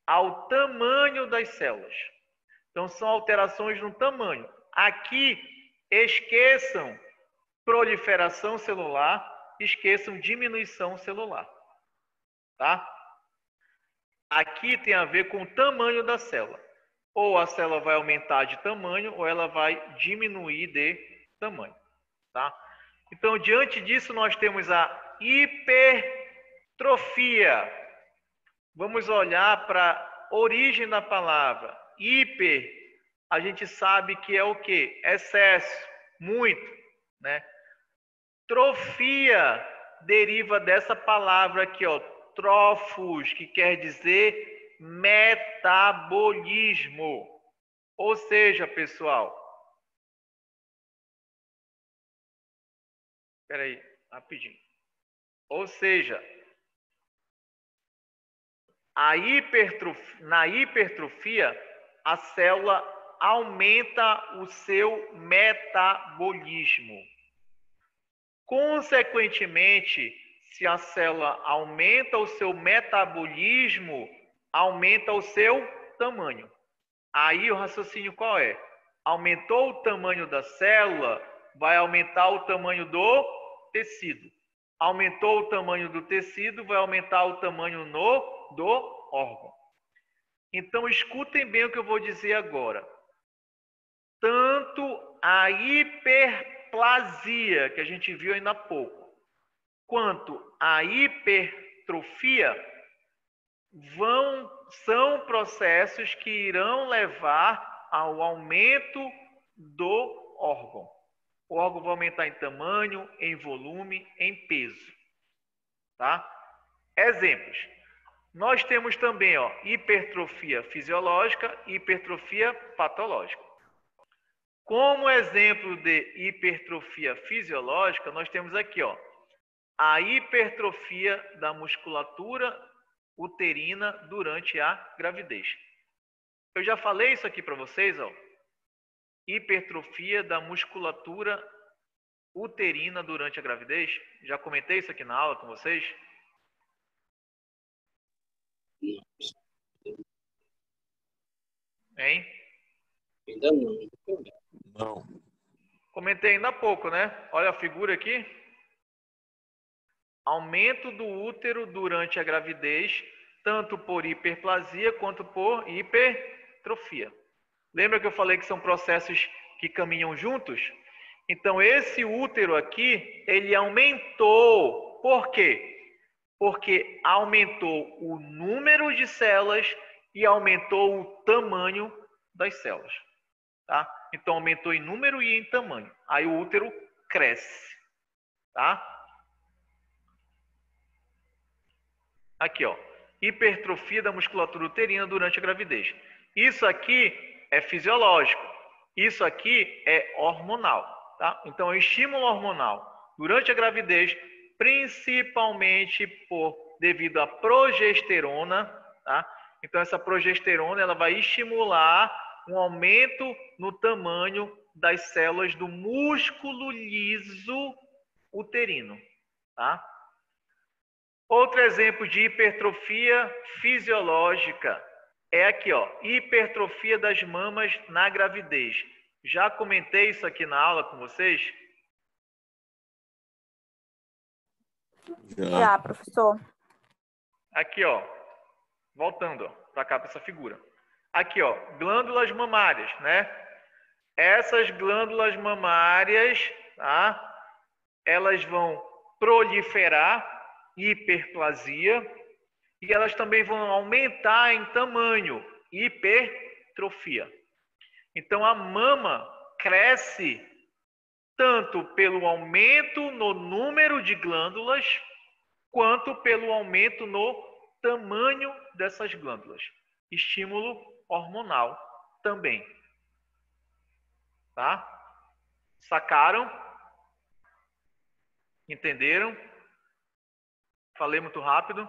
ao tamanho das células. Então, são alterações no tamanho. Aqui, esqueçam proliferação celular, esqueçam diminuição celular. Tá? Aqui tem a ver com o tamanho da célula. Ou a célula vai aumentar de tamanho, ou ela vai diminuir de tamanho. Tá? Então, diante disso, nós temos a hipertrofia. Vamos olhar para a origem da palavra. Hiper, a gente sabe que é o quê? Excesso, muito, né? Trofia deriva dessa palavra aqui, ó, trofos, que quer dizer metabolismo. Ou seja, pessoal, espera aí, rapidinho. Ou seja, na hipertrofia, a célula aumenta o seu metabolismo. Consequentemente, se a célula aumenta o seu metabolismo, aumenta o seu tamanho. Aí o raciocínio qual é? Aumentou o tamanho da célula, vai aumentar o tamanho do tecido. Aumentou o tamanho do tecido, vai aumentar o tamanho do órgão. Então, escutem bem o que eu vou dizer agora. Tanto a hiperplasia, que a gente viu ainda há pouco, quanto a hipertrofia são processos que irão levar ao aumento do órgão. O órgão vai aumentar em tamanho, em volume, em peso. Tá? Exemplos. Nós temos também, ó, hipertrofia fisiológica e hipertrofia patológica. Como exemplo de hipertrofia fisiológica, nós temos aqui, ó, a hipertrofia da musculatura uterina durante a gravidez. Eu já falei isso aqui para vocês, ó. Hipertrofia da musculatura uterina durante a gravidez. Já comentei isso aqui na aula com vocês? Hein? Ainda não. Não. Comentei ainda há pouco, né? Olha a figura aqui. Aumento do útero durante a gravidez, tanto por hiperplasia quanto por hipertrofia. Lembra que eu falei que são processos que caminham juntos? Então, esse útero aqui, ele aumentou. Por quê? Porque aumentou o número de células e aumentou o tamanho das células. Tá? Então, aumentou em número e em tamanho. Aí o útero cresce. Tá? Aqui, ó. Hipertrofia da musculatura uterina durante a gravidez. Isso aqui é fisiológico. Isso aqui é hormonal. Tá? Então, é estímulo hormonal durante a gravidez, principalmente devido à progesterona. Tá? Então, essa progesterona ela vai estimular um aumento no tamanho das células do músculo liso uterino, tá? Outro exemplo de hipertrofia fisiológica é aqui, ó, hipertrofia das mamas na gravidez. Já comentei isso aqui na aula com vocês? Já, professor. Aqui, ó, voltando para cá, para essa figura. Aqui, ó, glândulas mamárias, né? Essas glândulas mamárias, tá? Elas vão proliferar, hiperplasia, e elas também vão aumentar em tamanho, hipertrofia. Então, a mama cresce tanto pelo aumento no número de glândulas, quanto pelo aumento no tamanho dessas glândulas. Estímulo hormonal também. Tá? Sacaram? Entenderam? Falei muito rápido?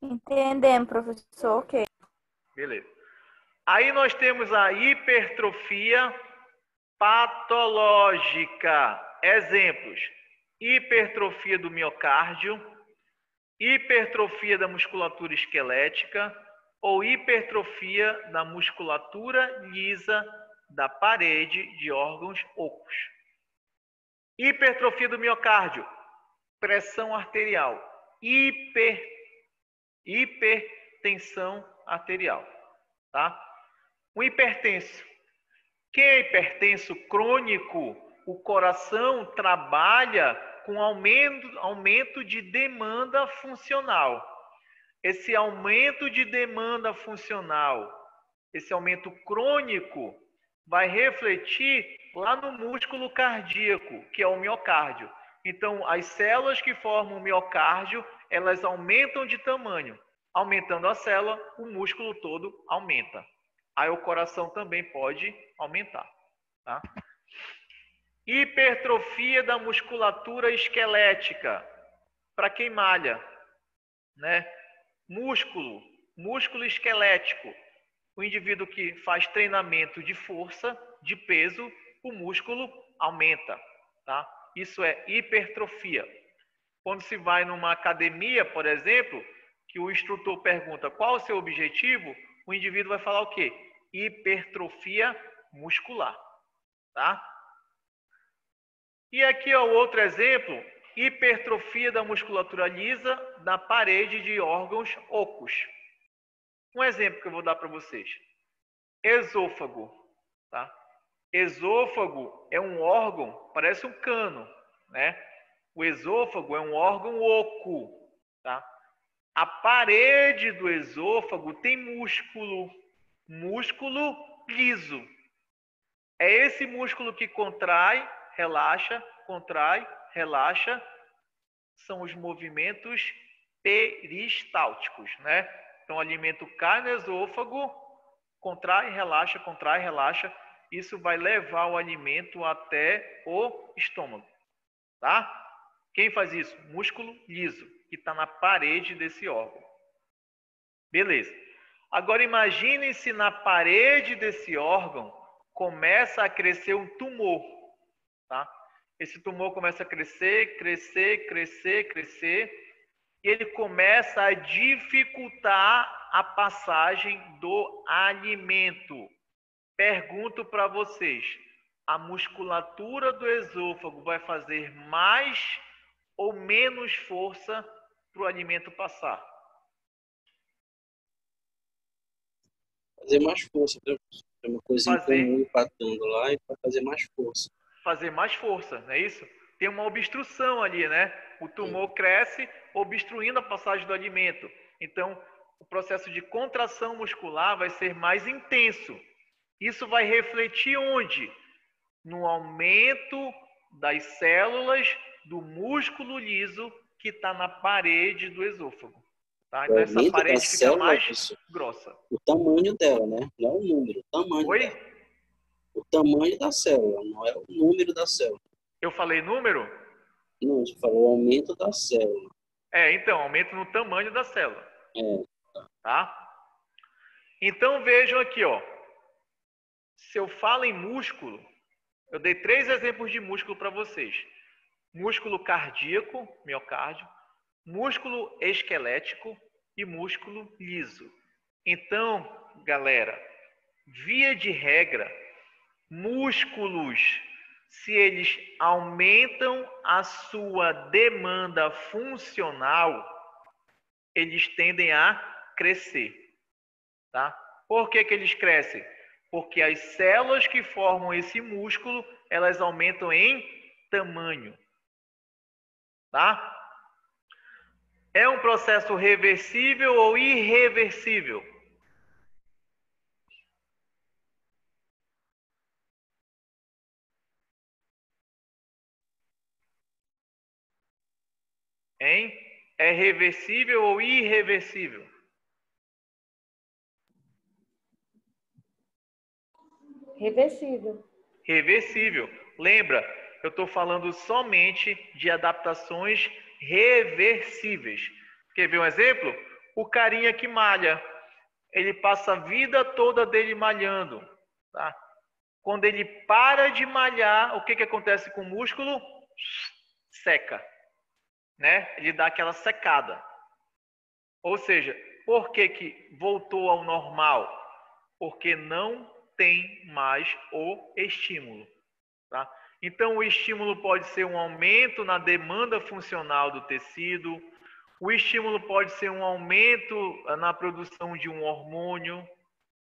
Entendemos, professor. Ok. Beleza. Aí nós temos a hipertrofia patológica. Exemplos: hipertrofia do miocárdio, hipertrofia da musculatura esquelética ou hipertrofia da musculatura lisa da parede de órgãos ocos. Hipertrofia do miocárdio, pressão arterial, hipertensão arterial, tá? O hipertenso. Quem é hipertenso crônico, o coração trabalha com aumento de demanda funcional. Esse aumento de demanda funcional, esse aumento crônico, vai refletir lá no músculo cardíaco, que é o miocárdio. Então, as células que formam o miocárdio, elas aumentam de tamanho. Aumentando a célula, o músculo todo aumenta. Aí o coração também pode aumentar, tá? Hipertrofia da musculatura esquelética. Para quem malha, né? Músculo esquelético. O indivíduo que faz treinamento de força, de peso, o músculo aumenta, tá? Isso é hipertrofia. Quando se vai numa academia, por exemplo, que o instrutor pergunta qual o seu objetivo, o indivíduo vai falar o quê? Hipertrofia muscular, tá? E aqui ó, outro exemplo, hipertrofia da musculatura lisa da parede de órgãos ocos. Um exemplo que eu vou dar para vocês. Esôfago, tá? Esôfago é um órgão, parece um cano, né? O esôfago é um órgão oco, tá? A parede do esôfago tem músculo liso. É esse músculo que contrai, relaxa, são os movimentos peristálticos, né? Então, o alimento cai no esôfago, contrai, relaxa. Isso vai levar o alimento até o estômago, tá? Quem faz isso? Músculo liso, que está na parede desse órgão. Beleza. Agora, imaginem se na parede desse órgão começa a crescer um tumor, tá? Esse tumor começa a crescer, e ele começa a dificultar a passagem do alimento. Pergunto para vocês, a musculatura do esôfago vai fazer mais ou menos força para o alimento passar? Fazer mais força, né? É uma coisa incomum empatando lá e para fazer mais força. Fazer mais força, não é isso? Tem uma obstrução ali, né? O tumor cresce obstruindo a passagem do alimento. Então, o processo de contração muscular vai ser mais intenso. Isso vai refletir onde? No aumento das células do músculo liso que está na parede do esôfago. Tá? Então, essa parede fica mais grossa. O tamanho dela, né? Não é o número, o tamanho dela. O tamanho da célula, não é o número da célula. Eu falei número? Não, você falou aumento da célula. Então, aumento no tamanho da célula. É. Tá? Então, vejam aqui, ó. Se eu falo em músculo, eu dei 3 exemplos de músculo para vocês. Músculo cardíaco, miocárdio, músculo esquelético e músculo liso. Então, galera, via de regra, músculos, se eles aumentam a sua demanda funcional, eles tendem a crescer, tá? Por que eles crescem? Porque as células que formam esse músculo, elas aumentam em tamanho, tá? É um processo reversível ou irreversível? Hein? É reversível ou irreversível? Reversível. Reversível. Lembra, eu estou falando somente de adaptações reversíveis. Quer ver um exemplo? O carinha que malha. Ele passa a vida toda dele malhando. Tá? Quando ele para de malhar, o que acontece com o músculo? Seca. Né? Ele dá aquela secada. Ou seja, por que voltou ao normal? Porque não tem mais o estímulo. Tá? Então, o estímulo pode ser um aumento na demanda funcional do tecido, o estímulo pode ser um aumento na produção de um hormônio,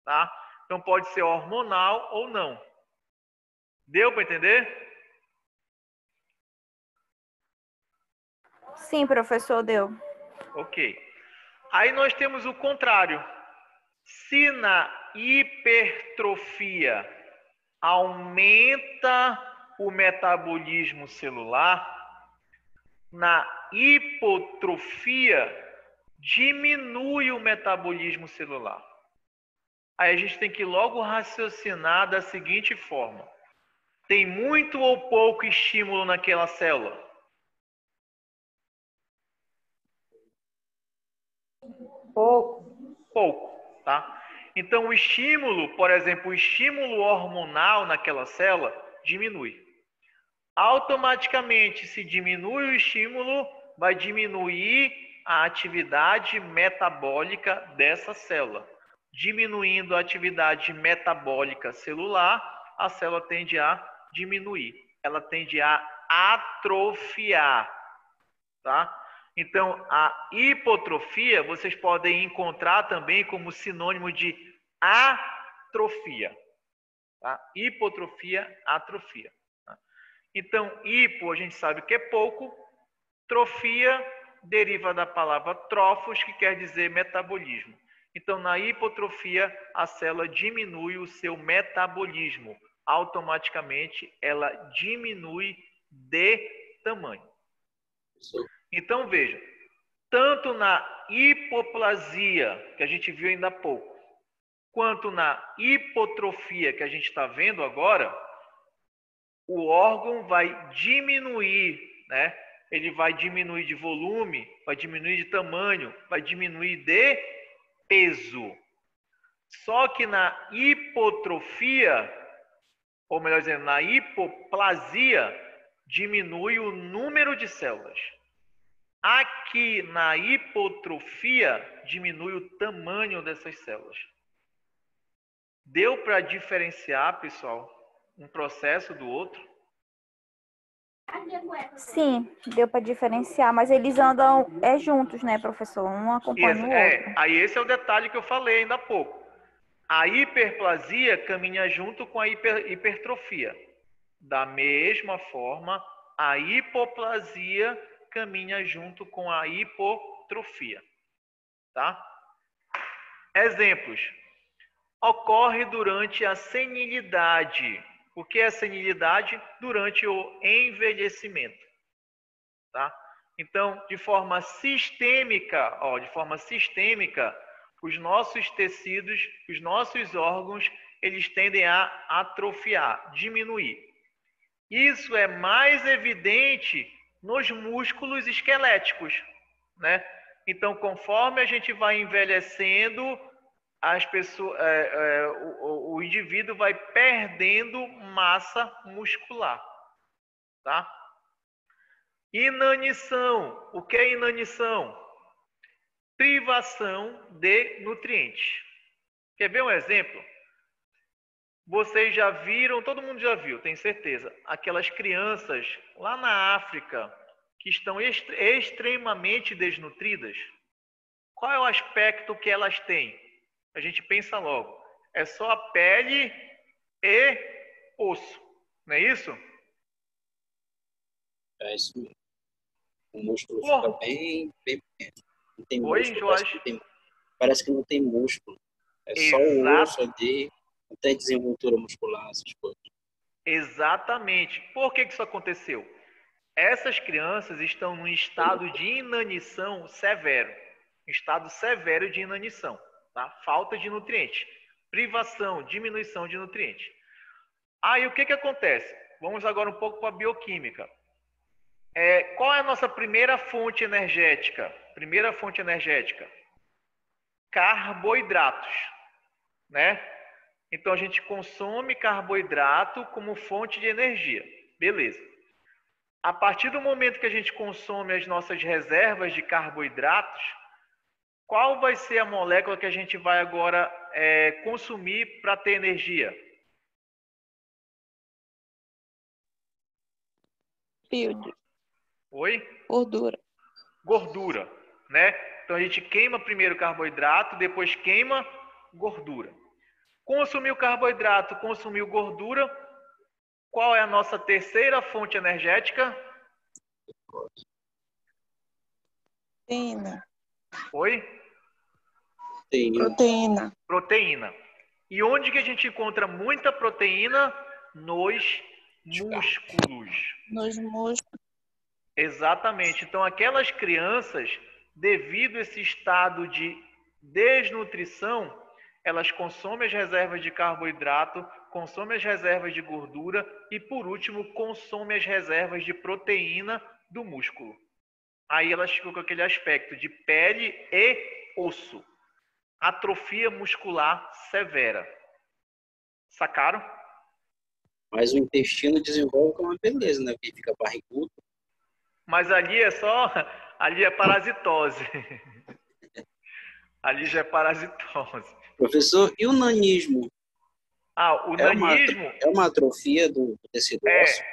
tá? Então, pode ser hormonal ou não. Deu para entender? Sim, professor, deu. Ok. Aí nós temos o contrário. Se na hipertrofia aumenta o metabolismo celular, na hipotrofia diminui o metabolismo celular. Aí a gente tem que logo raciocinar da seguinte forma: tem muito ou pouco estímulo naquela célula? Pouco. Pouco, tá? Então o estímulo, por exemplo, o estímulo hormonal naquela célula diminui. Automaticamente, se diminui o estímulo, vai diminuir a atividade metabólica dessa célula. Diminuindo a atividade metabólica celular, a célula tende a diminuir. Ela tende a atrofiar, tá? Então, a hipotrofia, vocês podem encontrar também como sinônimo de atrofia. Tá? Hipotrofia, atrofia. Então, hipo, a gente sabe que é pouco. Trofia deriva da palavra trofos, que quer dizer metabolismo. Então, na hipotrofia, a célula diminui o seu metabolismo. Automaticamente, ela diminui de tamanho. Então, veja, tanto na hipoplasia, que a gente viu ainda há pouco, quanto na hipotrofia, que a gente está vendo agora, o órgão vai diminuir, né? Ele vai diminuir de volume, vai diminuir de tamanho, vai diminuir de peso. Só que na hipotrofia, ou melhor dizendo, na hipoplasia, diminui o número de células. Aqui na hipotrofia, diminui o tamanho dessas células. Deu para diferenciar, pessoal, um processo do outro? Sim, deu para diferenciar, mas eles andam juntos, né, professor? Um acompanha o outro. Aí esse é o detalhe que eu falei ainda há pouco. A hiperplasia caminha junto com a hipertrofia. Da mesma forma, a hipoplasia caminha junto com a hipotrofia. Tá? Exemplos. Ocorre durante a senilidade. O que é senilidade? Durante o envelhecimento. Tá? Então, de forma sistêmica, os nossos tecidos, os nossos órgãos, eles tendem a atrofiar, diminuir. Isso é mais evidente nos músculos esqueléticos, né? Então, conforme a gente vai envelhecendo, as pessoas, o indivíduo vai perdendo massa muscular, tá? Inanição. O que é inanição? Privação de nutrientes. Quer ver um exemplo? Vocês já viram, todo mundo já viu, tenho certeza, aquelas crianças lá na África que estão extremamente desnutridas. Qual é o aspecto que elas têm? A gente pensa logo, é só a pele e osso, não é isso? É isso mesmo. O músculo Porra. fica bem pequeno. Não tem Oi, músculo, Jorge. parece que não tem músculo. É só o Exato. osso ali, não tem desenvoltura muscular, essas coisas. Exatamente. Por que isso aconteceu? Essas crianças estão num estado de inanição severo. Estado severo de inanição. Tá? Falta de nutrientes. Privação, diminuição de nutrientes. Aí o que acontece? Vamos agora um pouco para a bioquímica. Qual é a nossa primeira fonte energética? Primeira fonte energética? Carboidratos. Né? Então a gente consome carboidrato como fonte de energia. Beleza. A partir do momento que a gente consome as nossas reservas de carboidratos, qual vai ser a molécula que a gente vai agora consumir para ter energia? Field. Oi? Gordura. Gordura, né? Então a gente queima primeiro carboidrato, depois queima gordura. Consumiu carboidrato, consumiu gordura. Qual é a nossa terceira fonte energética? Proteína. Oi? Proteína. Proteína. E onde que a gente encontra muita proteína? Nos músculos. Nos músculos. Exatamente. Então, aquelas crianças, devido a esse estado de desnutrição, elas consomem as reservas de carboidrato, consomem as reservas de gordura e, por último, consomem as reservas de proteína do músculo. Aí elas ficam com aquele aspecto de pele e osso. Atrofia muscular severa. Sacaram? Mas o intestino desenvolve com uma beleza, né? Porque fica barrigudo. Mas ali ali é parasitose. Ali já é parasitose. Professor, e o nanismo? O nanismo... É uma atrofia do tecido ósseo?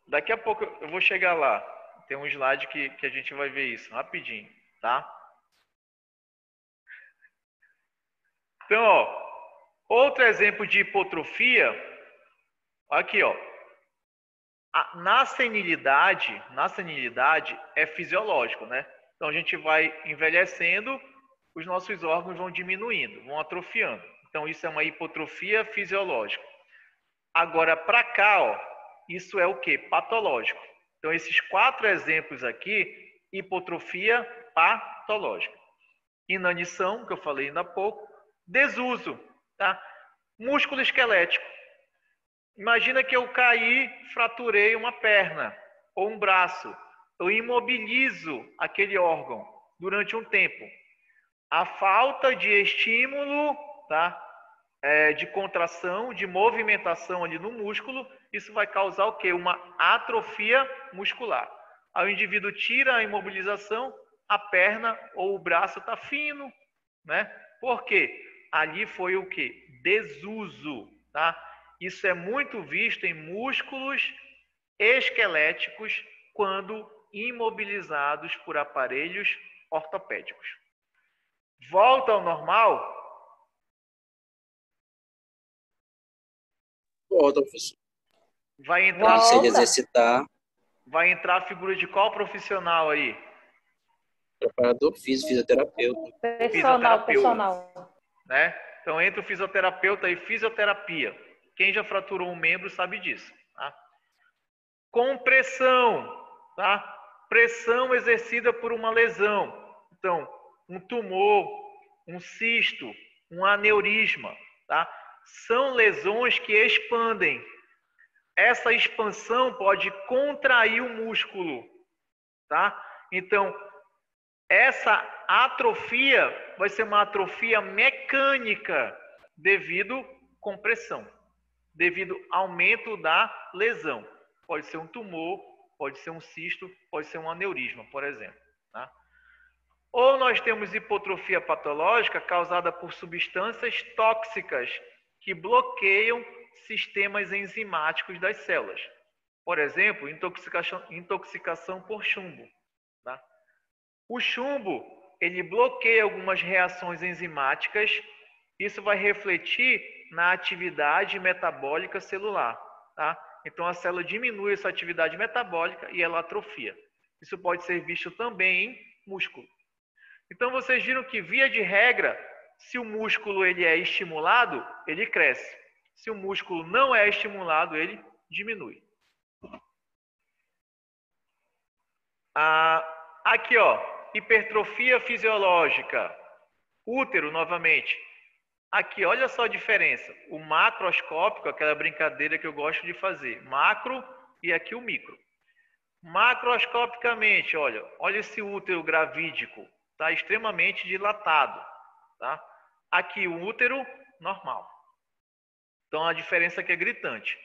Daqui a pouco eu vou chegar lá. Tem um slide que a gente vai ver isso, rapidinho, tá? Então, outro exemplo de hipotrofia, aqui, na senilidade é fisiológico, né? Então a gente vai envelhecendo, os nossos órgãos vão diminuindo, vão atrofiando. Então isso é uma hipotrofia fisiológica. Agora, para cá, isso é o quê? Patológico. Então esses 4 exemplos aqui, hipotrofia patológica. Inanição, que eu falei ainda há pouco. Desuso, tá? Músculo esquelético. Imagina que eu caí, fraturei uma perna ou um braço. Eu imobilizo aquele órgão durante um tempo. A falta de estímulo, tá? De contração, de movimentação ali no músculo, isso vai causar o quê? Uma atrofia muscular. Aí o indivíduo tira a imobilização, a perna ou o braço está fino, né? Por quê? Ali foi o quê? Desuso, tá? Isso é muito visto em músculos esqueléticos quando imobilizados por aparelhos ortopédicos. Volta ao normal? Volta, professor. Vai entrar, Se ele exercitar. Vai entrar a figura de qual profissional aí? Preparador físico, fisioterapeuta. Personal. Né? Então entra o fisioterapeuta e fisioterapia. Quem já fraturou um membro sabe disso. Tá? Compressão, tá? Pressão exercida por uma lesão. Então, um tumor, um cisto, um aneurisma, tá? São lesões que expandem. Essa expansão pode contrair o músculo, tá? Então, Essa atrofia vai ser uma atrofia mecânica devido à compressão, devido ao aumento da lesão. Pode ser um tumor, pode ser um cisto, pode ser um aneurisma, por exemplo. Tá? Ou nós temos hipotrofia patológica causada por substâncias tóxicas que bloqueiam sistemas enzimáticos das células. Por exemplo, intoxicação por chumbo. Tá? O chumbo, ele bloqueia algumas reações enzimáticas. Isso vai refletir na atividade metabólica celular. Tá? Então, a célula diminui essa atividade metabólica e ela atrofia. Isso pode ser visto também em músculo. Então, vocês viram que, via de regra, se o músculo ele é estimulado, ele cresce. Se o músculo não é estimulado, ele diminui. Aqui, ó, hipertrofia fisiológica. Útero, novamente. Aqui, olha só a diferença. O macroscópico, aquela brincadeira que eu gosto de fazer. Macro e aqui o micro. Macroscopicamente, olha esse útero gravídico. Está extremamente dilatado. Tá? Aqui o útero normal. Então a diferença aqui é gritante.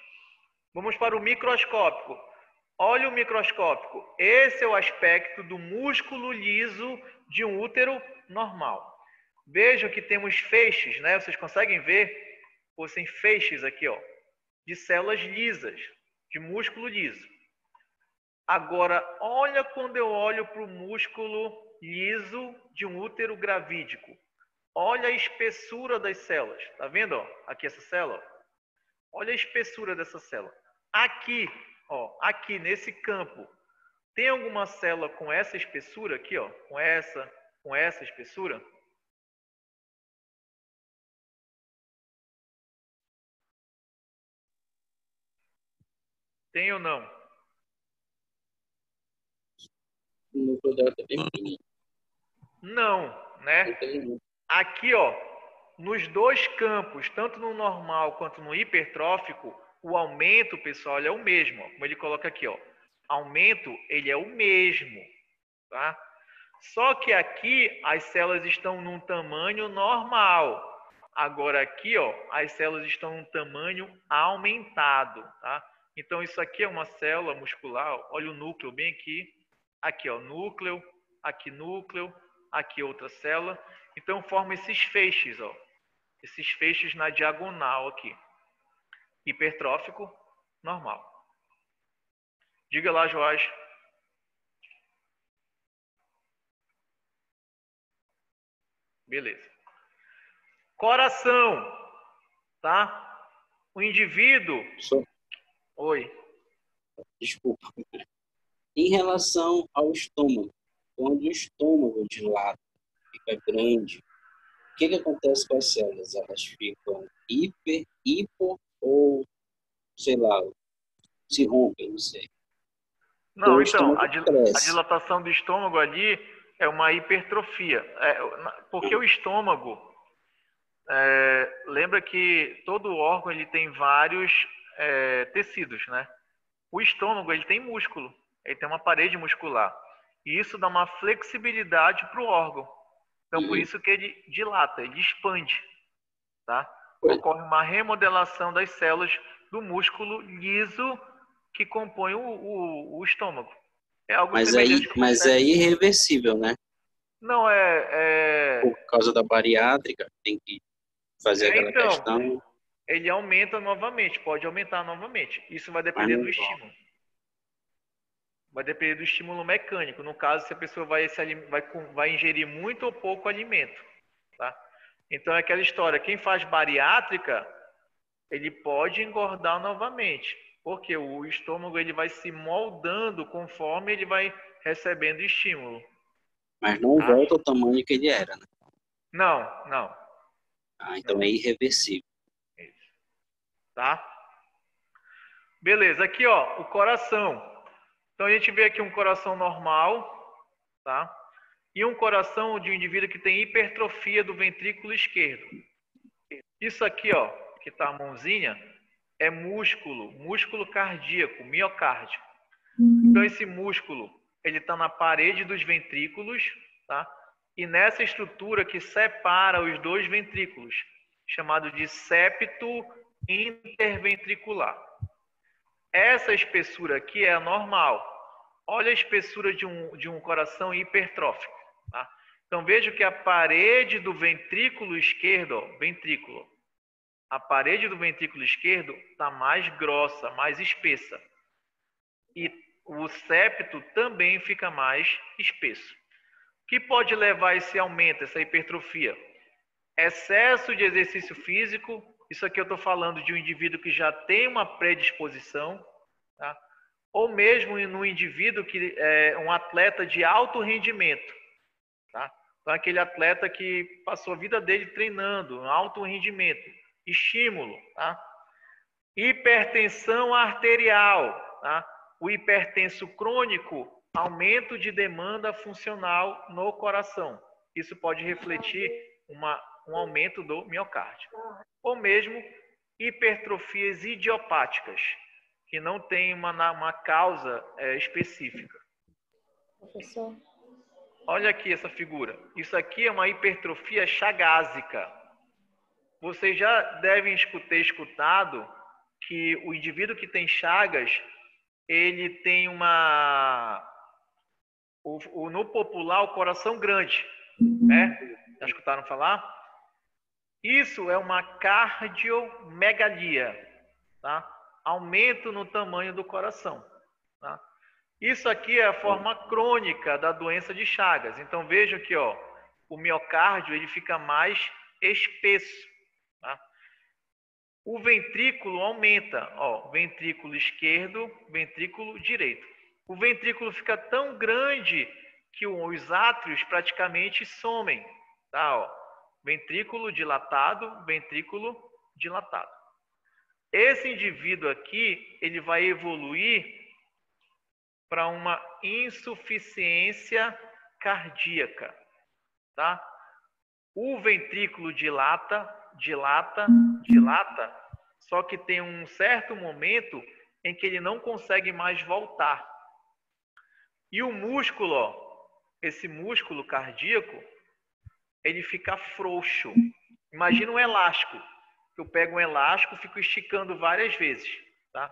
Vamos para o microscópico. Olha o microscópico. Esse é o aspecto do músculo liso de um útero normal. Vejam que temos feixes, né? Vocês conseguem ver? Tem feixes aqui, ó, de células lisas, de músculo liso. Agora, olha quando eu olho para o músculo liso de um útero gravídico. Olha a espessura das células. Tá vendo? Ó? Aqui essa célula. Olha a espessura dessa célula. Aqui, ó, aqui nesse campo, tem alguma célula com essa espessura aqui, ó, com essa espessura? Tem ou não? O núcleo dela é bem pequenininho. Não, né? Aqui, ó, nos dois campos, tanto no normal quanto no hipertrófico, o aumento, pessoal, é o mesmo. Ó, como ele coloca aqui, ó. Aumento, ele é o mesmo, tá? Só que aqui as células estão num tamanho normal. Agora aqui, ó, as células estão num tamanho aumentado, tá? Então isso aqui é uma célula muscular. Ó, olha o núcleo bem aqui. Aqui, ó, núcleo, aqui outra célula. Então forma esses feixes, ó. Esses feixes na diagonal aqui. Hipertrófico, normal. Diga lá, Joás. Beleza. Coração, tá? O indivíduo... Oi. Desculpa. Em relação ao estômago, quando o estômago dilata, fica grande, o que acontece com as células? Elas ficam hipo ou, sei lá, se rompem, não sei. Não, então, a dilatação do estômago ali é uma hipertrofia. Porque o estômago, lembra que todo órgão ele tem vários tecidos, né? O estômago ele tem músculo, ele tem uma parede muscular. E isso dá uma flexibilidade para o órgão. Então, por isso que ele dilata, ele expande. Tá? Ocorre uma remodelação das células do músculo liso que compõe o estômago. É algo semelhante. Mas é irreversível, né? Não, Por causa da bariátrica, tem que fazer aquela questão. Ele aumenta novamente, pode aumentar novamente. Isso vai depender do estímulo. Vai depender do estímulo mecânico. No caso, se a pessoa vai ingerir muito ou pouco alimento. Tá? Então, é aquela história. Quem faz bariátrica, ele pode engordar novamente. Porque o estômago ele vai se moldando conforme ele vai recebendo estímulo. Mas não volta ao tamanho que ele era, né? Não. Então é irreversível. Isso. Tá? Beleza, aqui ó, o coração. Então a gente vê aqui um coração normal, tá? E um coração de um indivíduo que tem hipertrofia do ventrículo esquerdo. Isso aqui, ó, que tá a mãozinha, é músculo cardíaco, miocárdio. Então esse músculo, ele tá na parede dos ventrículos, tá? E nessa estrutura que separa os dois ventrículos, chamado de septo interventricular. Essa espessura aqui é a normal. Olha a espessura de um coração hipertrófico. Tá? Então veja que a parede do ventrículo esquerdo, ó, ventrículo, a parede do ventrículo esquerdo está mais grossa, mais espessa. E o septo também fica mais espesso. O que pode levar a esse aumento, essa hipertrofia? Excesso de exercício físico. Isso aqui eu estou falando de um indivíduo que já tem uma predisposição, tá? Ou mesmo no indivíduo que é um atleta de alto rendimento. Tá? Então, aquele atleta que passou a vida dele treinando, alto rendimento, estímulo. Tá? Hipertensão arterial. Tá? O hipertenso crônico, aumento de demanda funcional no coração. Isso pode refletir um aumento do miocárdio. Ou mesmo hipertrofias idiopáticas, que não tem uma causa específica. Professor? Olha aqui essa figura. Isso aqui é uma hipertrofia chagásica. Vocês já devem ter escutado que o indivíduo que tem chagas, ele tem no popular, o coração grande. Né? Já escutaram falar? Isso é uma cardiomegalia, tá? Aumento no tamanho do coração. Tá? Isso aqui é a forma crônica da doença de Chagas. Então vejam que ó, o miocárdio ele fica mais espesso. Tá? O ventrículo aumenta, ó, ventrículo esquerdo, ventrículo direito. O ventrículo fica tão grande que os átrios praticamente somem. Tá, ó. Ventrículo dilatado, ventrículo dilatado. Esse indivíduo aqui, ele vai evoluir para uma insuficiência cardíaca, tá? O ventrículo dilata, só que tem um certo momento em que ele não consegue mais voltar. E o músculo, ó, esse músculo cardíaco, ele fica frouxo. Imagina um elástico. Eu pego um elástico e fico esticando várias vezes. Tá?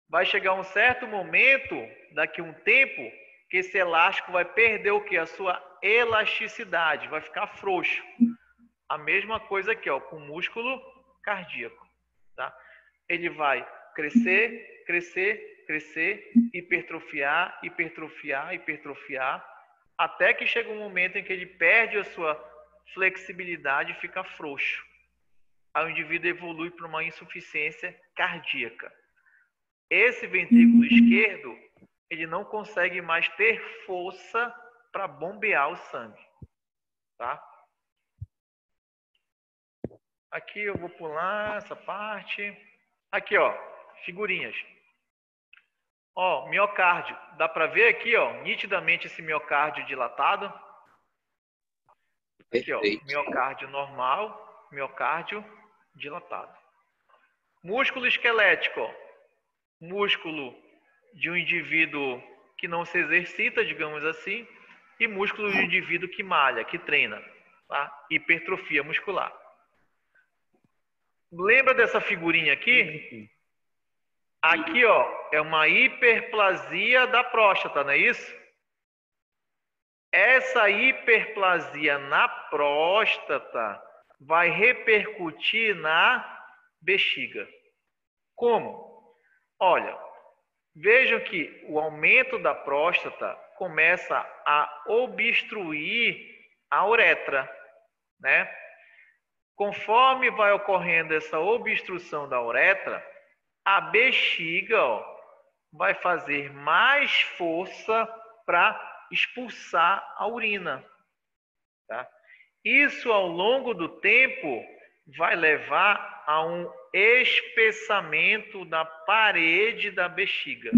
Vai chegar um certo momento, daqui a um tempo, que esse elástico vai perder o quê? A sua elasticidade, vai ficar frouxo. A mesma coisa aqui, ó, com o músculo cardíaco. Tá? Ele vai crescer, crescer, crescer, hipertrofiar, hipertrofiar, hipertrofiar, até que chega um momento em que ele perde a sua flexibilidade e fica frouxo. Aí o indivíduo evolui para uma insuficiência cardíaca. Esse ventrículo esquerdo, ele não consegue mais ter força para bombear o sangue. Tá? Aqui eu vou pular essa parte. Aqui, ó, figurinhas. Ó, miocárdio. Dá para ver aqui, ó, nitidamente esse miocárdio dilatado. Aqui, ó, miocárdio normal, miocárdio dilatado. Músculo esquelético, ó, músculo de um indivíduo que não se exercita, digamos assim, e músculo de um indivíduo que malha, que treina, tá? Hipertrofia muscular. Lembra dessa figurinha aqui? Aqui, ó, é uma hiperplasia da próstata, não é isso? Essa hiperplasia na próstata vai repercutir na bexiga. Como? Olha, vejam que o aumento da próstata começa a obstruir a uretra, né? Conforme vai ocorrendo essa obstrução da uretra, a bexiga, ó, vai fazer mais força para expulsar a urina. Tá? Isso, ao longo do tempo, vai levar a um espessamento da parede da bexiga.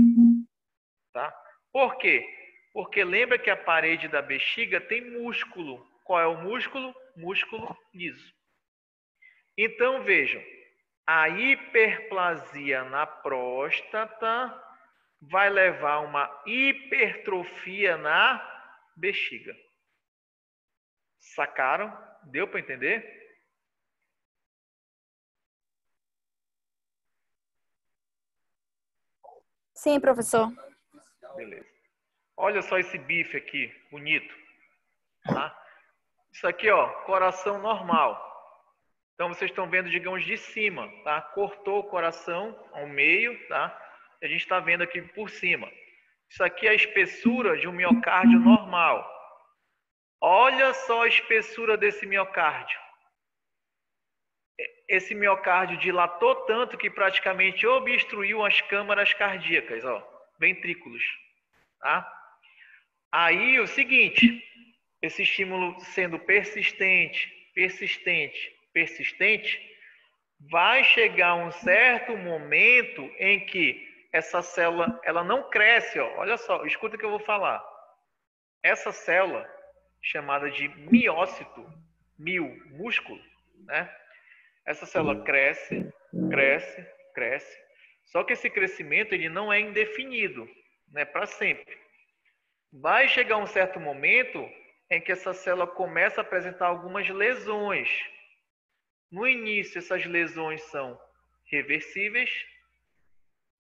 Tá? Por quê? Porque lembra que a parede da bexiga tem músculo. Qual é o músculo? Músculo liso. Então, vejam, a hiperplasia na próstata vai levar a uma hipertrofia na bexiga. Sacaram? Deu para entender? Sim, professor. Beleza. Olha só esse bife aqui, bonito. Tá? Isso aqui, ó, coração normal. Então, vocês estão vendo, digamos, de cima, tá? Cortou o coração ao meio, tá? E a gente está vendo aqui por cima. Isso aqui é a espessura de um miocárdio normal. Olha só a espessura desse miocárdio. Esse miocárdio dilatou tanto que praticamente obstruiu as câmaras cardíacas, ó, ventrículos, tá? Aí, o seguinte, esse estímulo sendo persistente, vai chegar um certo momento em que essa célula, ela não cresce, ó. Olha só, escuta o que eu vou falar. Essa célula, chamada de miócito, músculo, né? Essa célula cresce. Só que esse crescimento ele não é indefinido, né? Para sempre. Vai chegar um certo momento em que essa célula começa a apresentar algumas lesões. No início, essas lesões são reversíveis.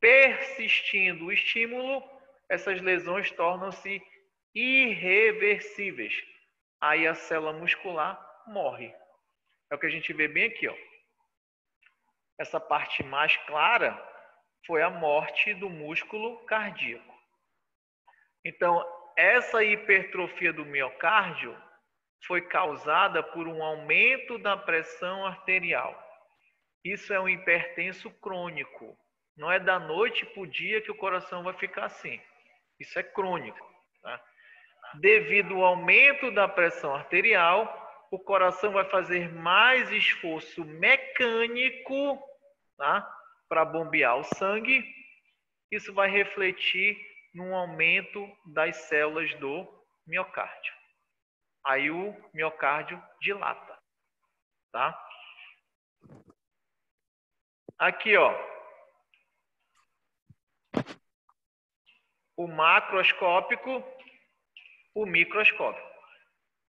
Persistindo o estímulo, essas lesões tornam-se irreversíveis. Aí a célula muscular morre. É o que a gente vê bem aqui, ó. Essa parte mais clara foi a morte do músculo cardíaco. Então, essa hipertrofia do miocárdio foi causada por um aumento da pressão arterial. Isso é um hipertenso crônico. Não é da noite para o dia que o coração vai ficar assim. Isso é crônico. Tá? Devido ao aumento da pressão arterial, o coração vai fazer mais esforço mecânico, tá? Para bombear o sangue. Isso vai refletir num aumento das células do miocárdio. Aí o miocárdio dilata, tá? Aqui, ó. O macroscópico, o microscópico.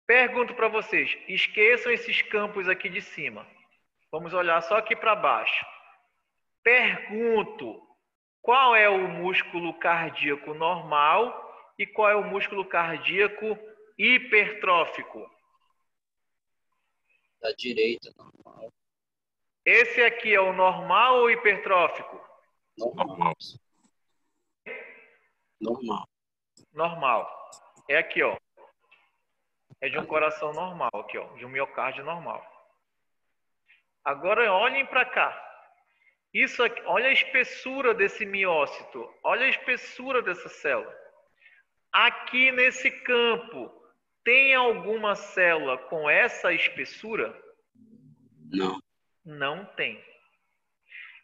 Pergunto para vocês, esqueçam esses campos aqui de cima. Vamos olhar só aqui para baixo. Pergunto, qual é o músculo cardíaco normal e qual é o músculo cardíaco hipertrófico? Da direita, normal. Esse aqui é o normal ou hipertrófico? Normal. Normal. Normal. É aqui, ó. É de um coração normal, aqui, ó, de um miocárdio normal. Agora olhem para cá. Isso aqui, olha a espessura desse miócito, olha a espessura dessa célula. Aqui nesse campo, tem alguma célula com essa espessura? Não. Não tem.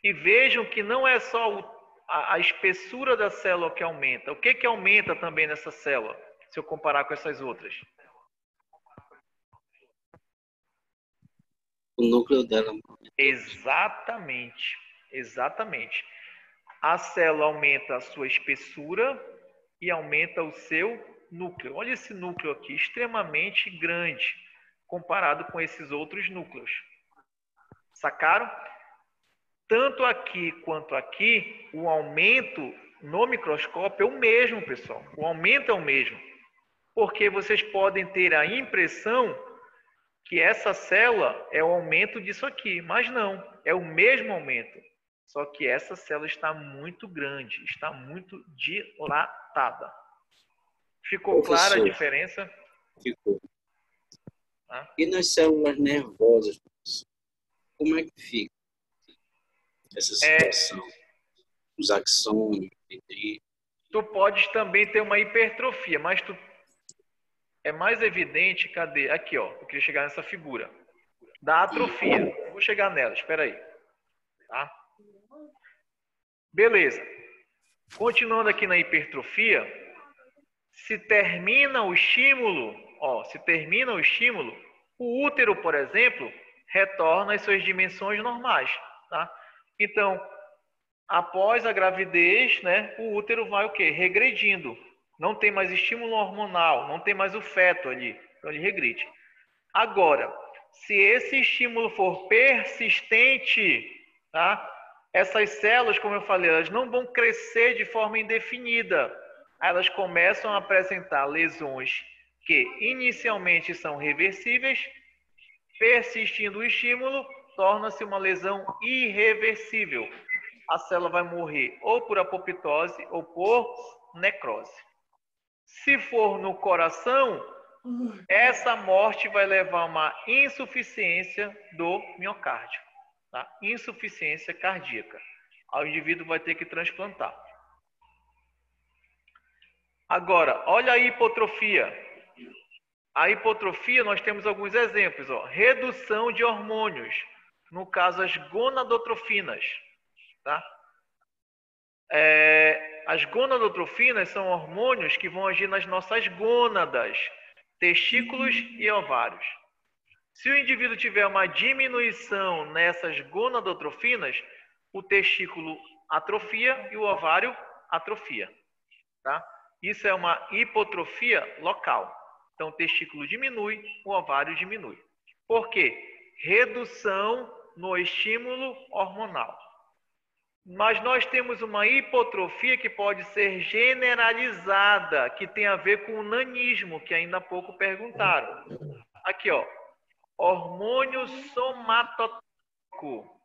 E vejam que não é só a espessura da célula que aumenta. O que aumenta também nessa célula, se eu comparar com essas outras? O núcleo dela. Exatamente. Exatamente. A célula aumenta a sua espessura e aumenta o seu núcleo. Olha esse núcleo aqui, extremamente grande, comparado com esses outros núcleos. Sacaram? Tanto aqui quanto aqui, o aumento no microscópio é o mesmo, pessoal. O aumento é o mesmo. Porque vocês podem ter a impressão que essa célula é o aumento disso aqui, mas não, é o mesmo aumento. Só que essa célula está muito grande, está muito dilatada. Ficou clara a diferença? Ficou. Tá? E nas células nervosas, como é que fica essa situação? Os axônios, dendritos. Tu podes também ter uma hipertrofia, mas é mais evidente, cadê? Aqui, ó, eu queria chegar nessa figura. Da atrofia. Eu vou chegar nela, espera aí. Tá? Beleza. Continuando aqui na hipertrofia, se termina o estímulo, o útero, por exemplo, retorna às suas dimensões normais, tá? Então, após a gravidez, né, o útero vai o quê? Regredindo. Não tem mais estímulo hormonal, não tem mais o feto ali, então ele regride. Agora, se esse estímulo for persistente, tá? Essas células, como eu falei, elas não vão crescer de forma indefinida. Elas começam a apresentar lesões que inicialmente são reversíveis, persistindo o estímulo, torna-se uma lesão irreversível. A célula vai morrer ou por apoptose ou por necrose. Se for no coração, essa morte vai levar a uma insuficiência do miocárdio, tá? Insuficiência cardíaca. O indivíduo vai ter que transplantar. Agora, olha a hipotrofia. A hipotrofia, nós temos alguns exemplos. Ó. Redução de hormônios. No caso, as gonadotrofinas. Tá? As gonadotrofinas são hormônios que vão agir nas nossas gônadas, testículos e ovários. Se o indivíduo tiver uma diminuição nessas gonadotrofinas, o testículo atrofia e o ovário atrofia. Tá? Isso é uma hipotrofia local. Então, o testículo diminui, o ovário diminui. Por quê? Redução no estímulo hormonal. Mas nós temos uma hipotrofia que pode ser generalizada, que tem a ver com o nanismo, que ainda há pouco perguntaram. Aqui, ó. Hormônio somatótico.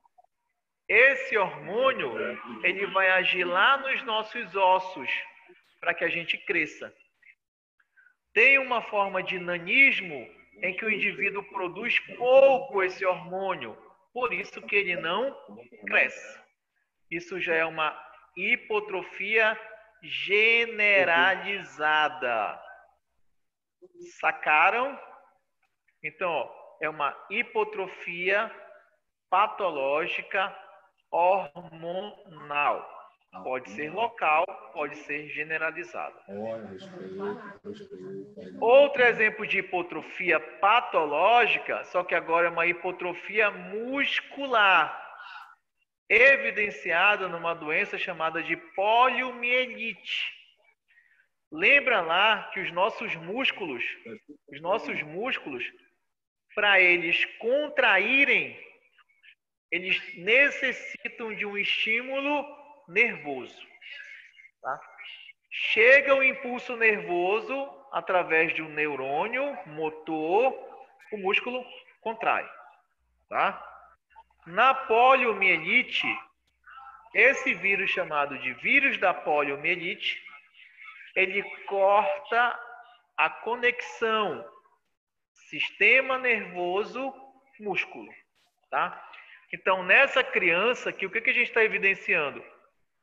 Esse hormônio, ele vai agir lá nos nossos ossos, para que a gente cresça. Tem uma forma de nanismo em que o indivíduo produz pouco esse hormônio, por isso que ele não cresce. Isso já é uma hipotrofia generalizada. Sacaram? Então, ó, é uma hipotrofia patológica hormonal. Pode ser local, pode ser generalizada. Outro exemplo de hipotrofia patológica, só que agora é uma hipotrofia muscular, evidenciada numa doença chamada de poliomielite. Lembra lá que os nossos músculos, para eles contraírem, eles necessitam de um estímulo nervoso. Tá? Chega o impulso nervoso através de um neurônio motor, o músculo contrai. Tá? Na poliomielite, esse vírus chamado de vírus da poliomielite, ele corta a conexão sistema nervoso-músculo. Tá? Então, nessa criança aqui, o que a gente está evidenciando?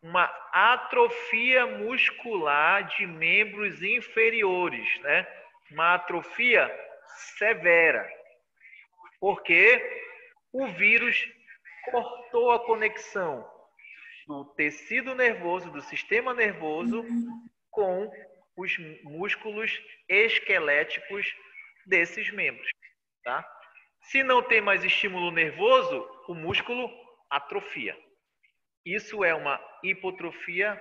Uma atrofia muscular de membros inferiores, né? Uma atrofia severa. Porque o vírus cortou a conexão do tecido nervoso, do sistema nervoso, com os músculos esqueléticos desses membros, tá? Se não tem mais estímulo nervoso, o músculo atrofia. Isso é uma hipotrofia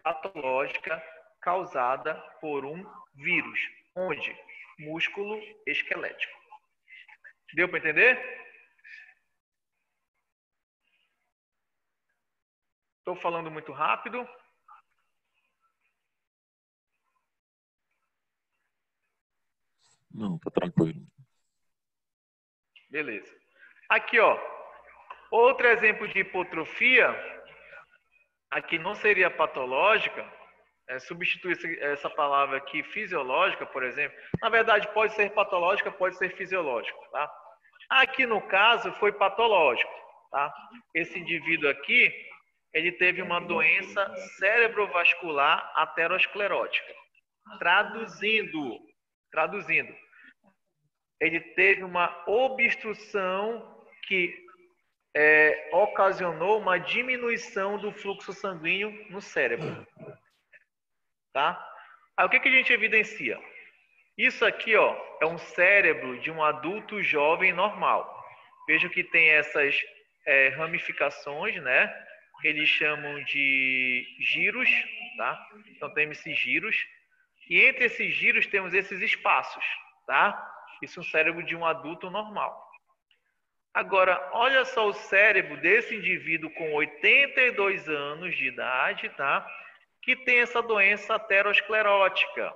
patológica causada por um vírus. Onde? Músculo esquelético. Deu para entender? Estou falando muito rápido. Não, tá tranquilo. Beleza. Aqui, ó. Outro exemplo de hipotrofia, aqui não seria patológica, substituir essa palavra aqui, fisiológica, por exemplo. Na verdade, pode ser patológica, pode ser fisiológica, tá? Aqui, no caso, foi patológico, tá? Esse indivíduo aqui, ele teve uma doença cerebrovascular aterosclerótica. Traduzindo, ele teve uma obstrução que ocasionou uma diminuição do fluxo sanguíneo no cérebro. Tá? Aí o que a gente evidencia? Isso aqui, ó, é um cérebro de um adulto jovem normal. Veja que tem essas ramificações, né? Eles chamam de giros, tá? Então temos esses giros. E entre esses giros temos esses espaços, tá? Isso é um cérebro de um adulto normal. Agora, olha só o cérebro desse indivíduo com 82 anos de idade, tá? Que tem essa doença aterosclerótica,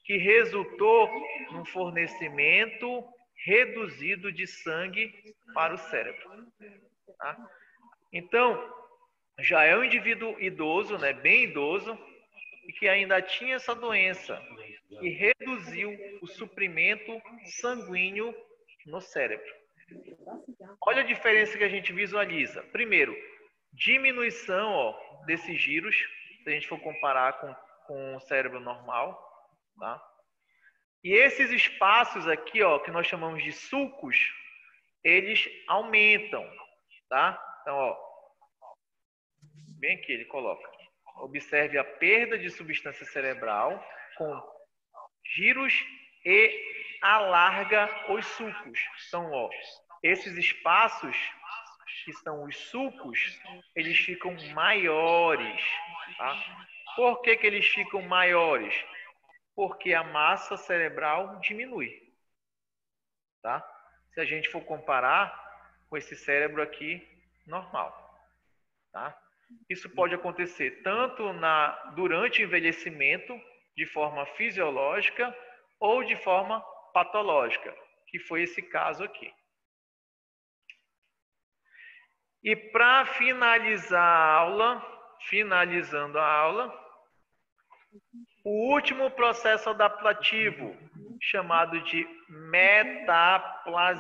que resultou num fornecimento reduzido de sangue para o cérebro. Tá? Então, já é um indivíduo idoso, né, bem idoso, e que ainda tinha essa doença, e reduziu o suprimento sanguíneo no cérebro. Olha a diferença que a gente visualiza. Primeiro, diminuição, ó, desses giros, se a gente for comparar com o cérebro normal, tá? E esses espaços aqui, ó, que nós chamamos de sulcos, eles aumentam, tá? Então, ó, bem aqui ele coloca. Observe a perda de substância cerebral com giros e alarga os sulcos. Então, ó, esses espaços que são os sulcos, eles ficam maiores, tá? Por que eles ficam maiores? Porque a massa cerebral diminui, tá? Se a gente for comparar com esse cérebro aqui normal, tá? Isso pode acontecer tanto durante o envelhecimento, de forma fisiológica, ou de forma patológica, que foi esse caso aqui. E para finalizar a aula, finalizando a aula, o último processo adaptativo, chamado de metaplasia.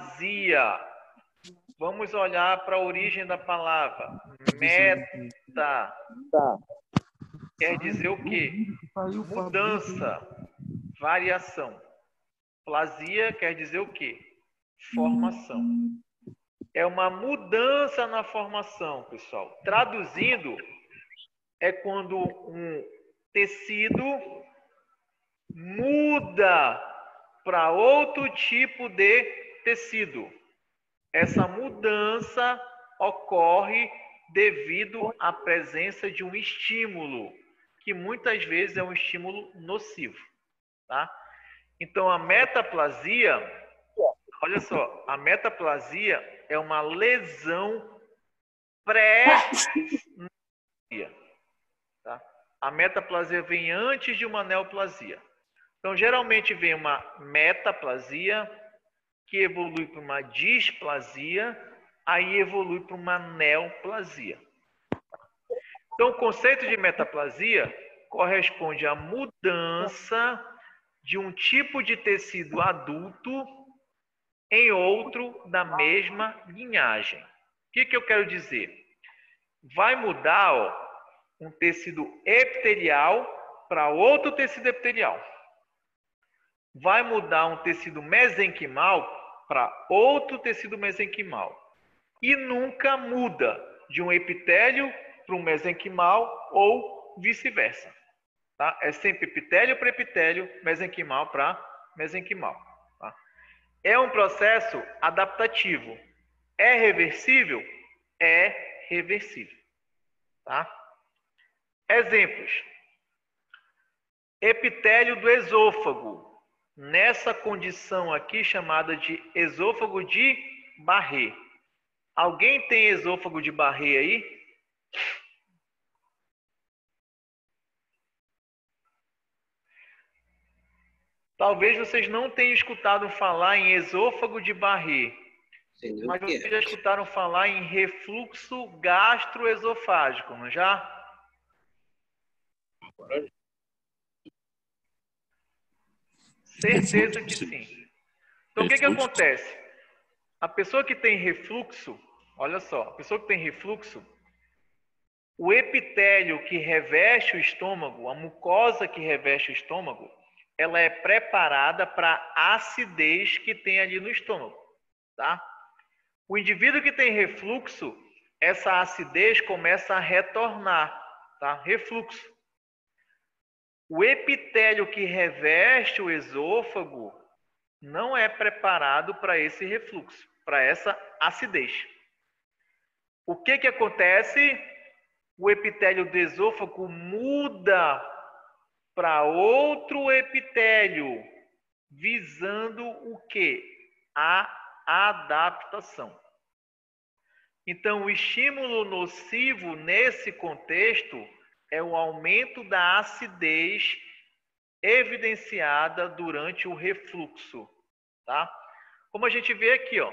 Vamos olhar para a origem da palavra. Meta quer dizer o quê? Mudança, variação. Plasia quer dizer o quê? Formação. É uma mudança na formação, pessoal. Traduzindo, é quando um tecido muda para outro tipo de tecido. Essa mudança ocorre devido à presença de um estímulo, que muitas vezes é um estímulo nocivo, tá? Então, a metaplasia, olha só, a metaplasia é uma lesão pré-neoplasia, tá? A metaplasia vem antes de uma neoplasia. Então, geralmente vem uma metaplasia, que evolui para uma displasia, aí evolui para uma neoplasia. Então, o conceito de metaplasia corresponde à mudança de um tipo de tecido adulto em outro da mesma linhagem. O que eu quero dizer? Vai mudar, ó, um tecido epitelial para outro tecido epitelial. Vai mudar um tecido mesenquimal para outro tecido mesenquimal. E nunca muda de um epitélio para um mesenquimal ou vice-versa. Tá? É sempre epitélio para epitélio, mesenquimal para mesenquimal. Tá? É um processo adaptativo. É reversível? É reversível. Tá? Exemplos. Epitélio do esôfago. Nessa condição aqui chamada de esôfago de Barré. Alguém tem esôfago de Barré aí? Talvez vocês não tenham escutado falar em esôfago de Barré, mas vocês já escutaram falar em refluxo gastroesofágico, não já? Certeza que sim. Então, o que acontece? A pessoa que tem refluxo, olha só, a pessoa que tem refluxo, o epitélio que reveste o estômago, a mucosa que reveste o estômago, ela é preparada para a acidez que tem ali no estômago, tá? O indivíduo que tem refluxo, essa acidez começa a retornar, tá? Refluxo. O epitélio que reveste o esôfago não é preparado para esse refluxo, para essa acidez. O que acontece? O epitélio do esôfago muda para outro epitélio visando o quê? A adaptação. Então, o estímulo nocivo nesse contexto é o aumento da acidez evidenciada durante o refluxo, tá? Como a gente vê aqui, ó.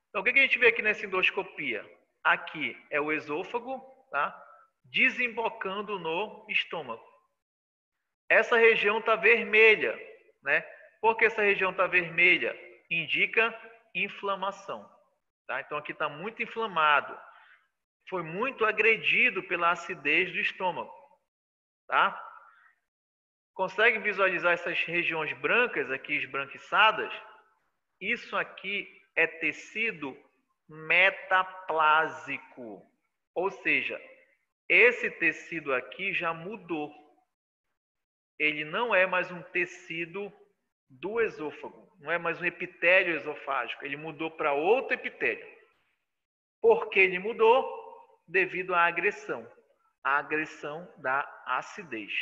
Então, o que a gente vê aqui nessa endoscopia? Aqui é o esôfago, tá? Desembocando no estômago. Essa região está vermelha, né? Por que essa região está vermelha? Indica inflamação, tá? Então, aqui está muito inflamado. Foi muito agredido pela acidez do estômago, tá? Consegue visualizar essas regiões brancas aqui, esbranquiçadas? Isso aqui é tecido metaplásico, ou seja, esse tecido aqui já mudou. Ele não é mais um tecido do esôfago, não é mais um epitélio esofágico, ele mudou para outro epitélio. Por que ele mudou? Devido à agressão da acidez.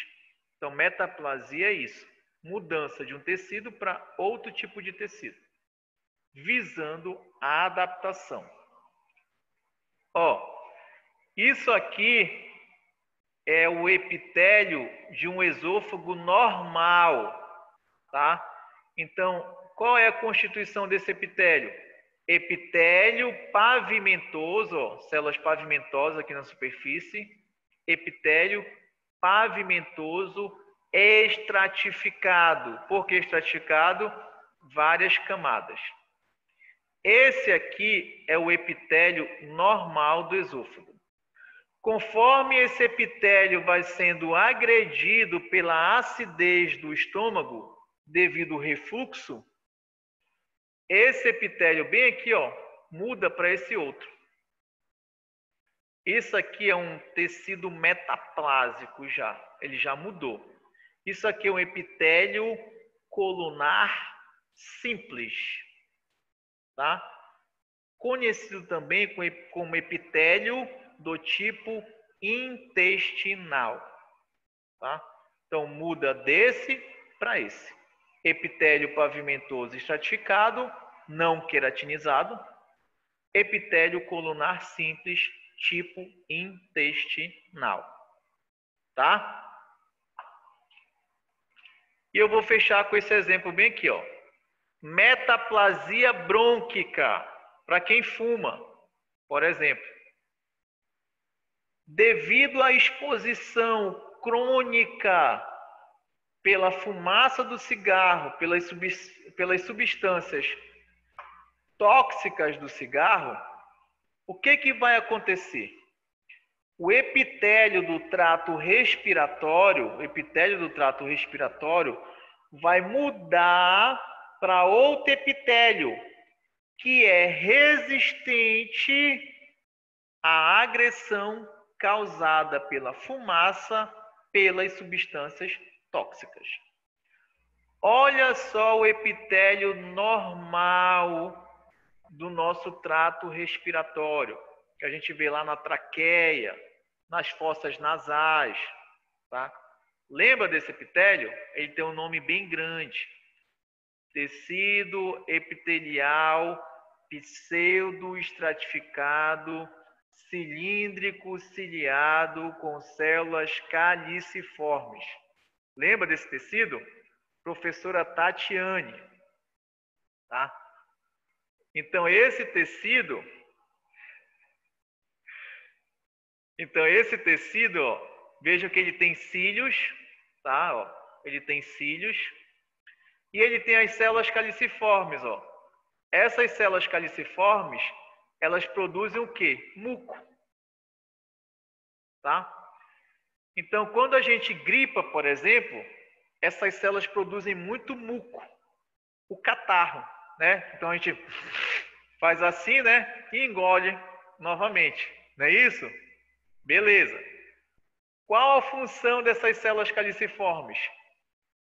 Então, metaplasia é isso, mudança de um tecido para outro tipo de tecido, visando a adaptação. Ó, isso aqui é o epitélio de um esôfago normal, tá? Então, qual é a constituição desse epitélio? Epitélio pavimentoso, ó, células pavimentosas aqui na superfície, epitélio pavimentoso estratificado. Por que estratificado? Várias camadas. Esse aqui é o epitélio normal do esôfago. Conforme esse epitélio vai sendo agredido pela acidez do estômago, devido ao refluxo, esse epitélio bem aqui, ó, muda para esse outro. Isso aqui é um tecido metaplásico já, ele já mudou. Isso aqui é um epitélio colunar simples, tá? Conhecido também como epitélio do tipo intestinal, tá? Então muda desse para esse. Epitélio pavimentoso estratificado, não queratinizado. Epitélio colunar simples, tipo intestinal, tá? E eu vou fechar com esse exemplo bem aqui, ó. Metaplasia brônquica, para quem fuma, por exemplo. Devido à exposição crônica pela fumaça do cigarro, pelas substâncias tóxicas do cigarro, o que vai acontecer? O epitélio do trato respiratório, vai mudar para outro epitélio que é resistente à agressão causada pela fumaça, pelas substâncias tóxicas. Olha só o epitélio normal do nosso trato respiratório, que a gente vê lá na traqueia, nas fossas nasais, tá? Lembra desse epitélio? Ele tem um nome bem grande. Tecido epitelial pseudoestratificado cilíndrico ciliado com células caliciformes. Lembra desse tecido? Professora Tatiane, tá? Então esse tecido, ó, veja que ele tem cílios, tá? Ó, ele tem cílios e ele tem as células caliciformes, ó. Essas células caliciformes, elas produzem o quê? Muco, tá? Então, quando a gente gripa, por exemplo, essas células produzem muito muco, o catarro, né? Então a gente faz assim, né? E engole novamente, não é isso? Beleza. Qual a função dessas células caliciformes?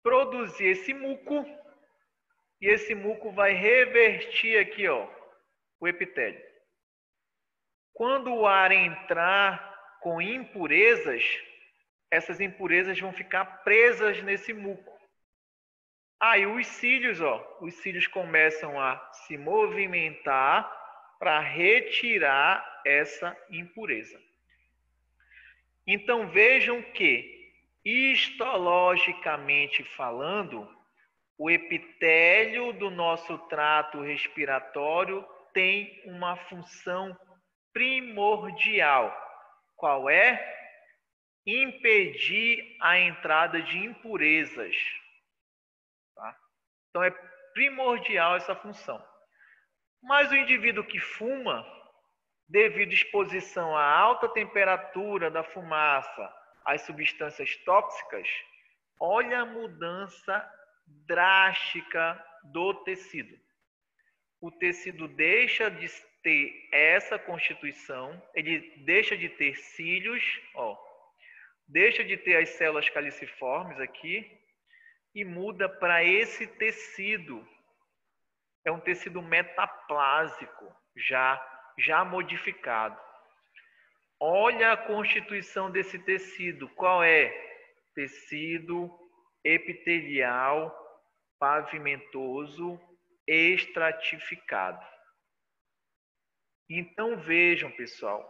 Produzir esse muco, e esse muco vai revertir aqui, ó, o epitélio. Quando o ar entrar com impurezas, essas impurezas vão ficar presas nesse muco. Aí os cílios, os cílios começam a se movimentar para retirar essa impureza. Então vejam que, histologicamente falando, o epitélio do nosso trato respiratório tem uma função primordial. Qual é? Impedir a entrada de impurezas. Tá? Então é primordial essa função. Mas o indivíduo que fuma, devido à exposição à alta temperatura da fumaça, às substâncias tóxicas, olha a mudança drástica do tecido. O tecido deixa de ter essa constituição, ele deixa de ter cílios, deixa de ter as células caliciformes aqui e muda para esse tecido. É um tecido metaplásico, já modificado. Olha a constituição desse tecido. Qual é? Tecido epitelial pavimentoso estratificado. Então vejam, pessoal,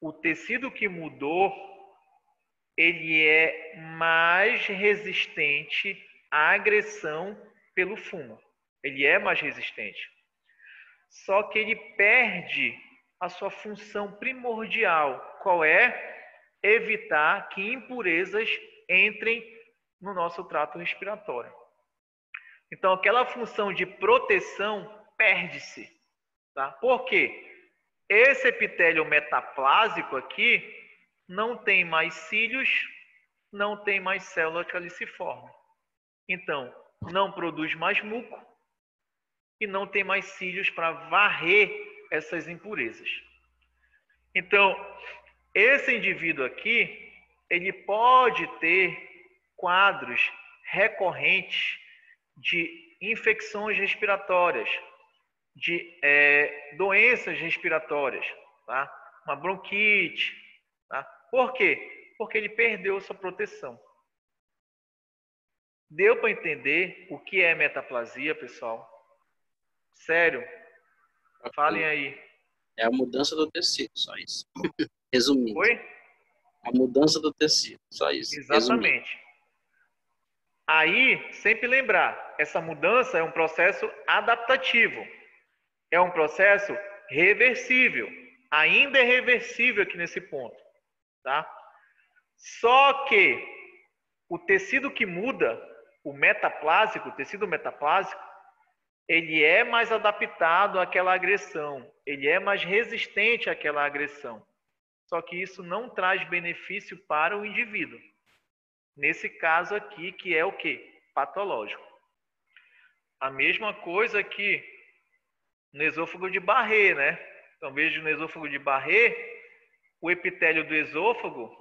o tecido que mudou, ele é mais resistente à agressão pelo fumo. Ele é mais resistente. Só que ele perde a sua função primordial. Qual é? Evitar que impurezas entrem no nosso trato respiratório. Então, aquela função de proteção perde-se. Tá? Por quê? Esse epitélio metaplásico aqui não tem mais cílios, não tem mais célula caliciforme. Então, não produz mais muco e não tem mais cílios para varrer essas impurezas. Então, esse indivíduo aqui, ele pode ter quadros recorrentes de infecções respiratórias, de doenças respiratórias, tá? Uma bronquite. Tá? Por quê? Porque ele perdeu sua proteção. Deu para entender o que é metaplasia, pessoal? Sério? Falem aí. É a mudança do tecido, só isso. Resumindo. Oi? A mudança do tecido, só isso. Exatamente. Resumindo. Aí, sempre lembrar, essa mudança é um processo adaptativo. É um processo reversível. Ainda é reversível aqui nesse ponto. Tá? Só que o tecido que muda, o metaplásico, o tecido metaplásico, ele é mais adaptado àquela agressão. Ele é mais resistente àquela agressão. Só que isso não traz benefício para o indivíduo. Nesse caso aqui, que é o quê? Patológico. A mesma coisa aqui no esôfago de Barré, né? Então, veja no esôfago de Barré, o epitélio do esôfago,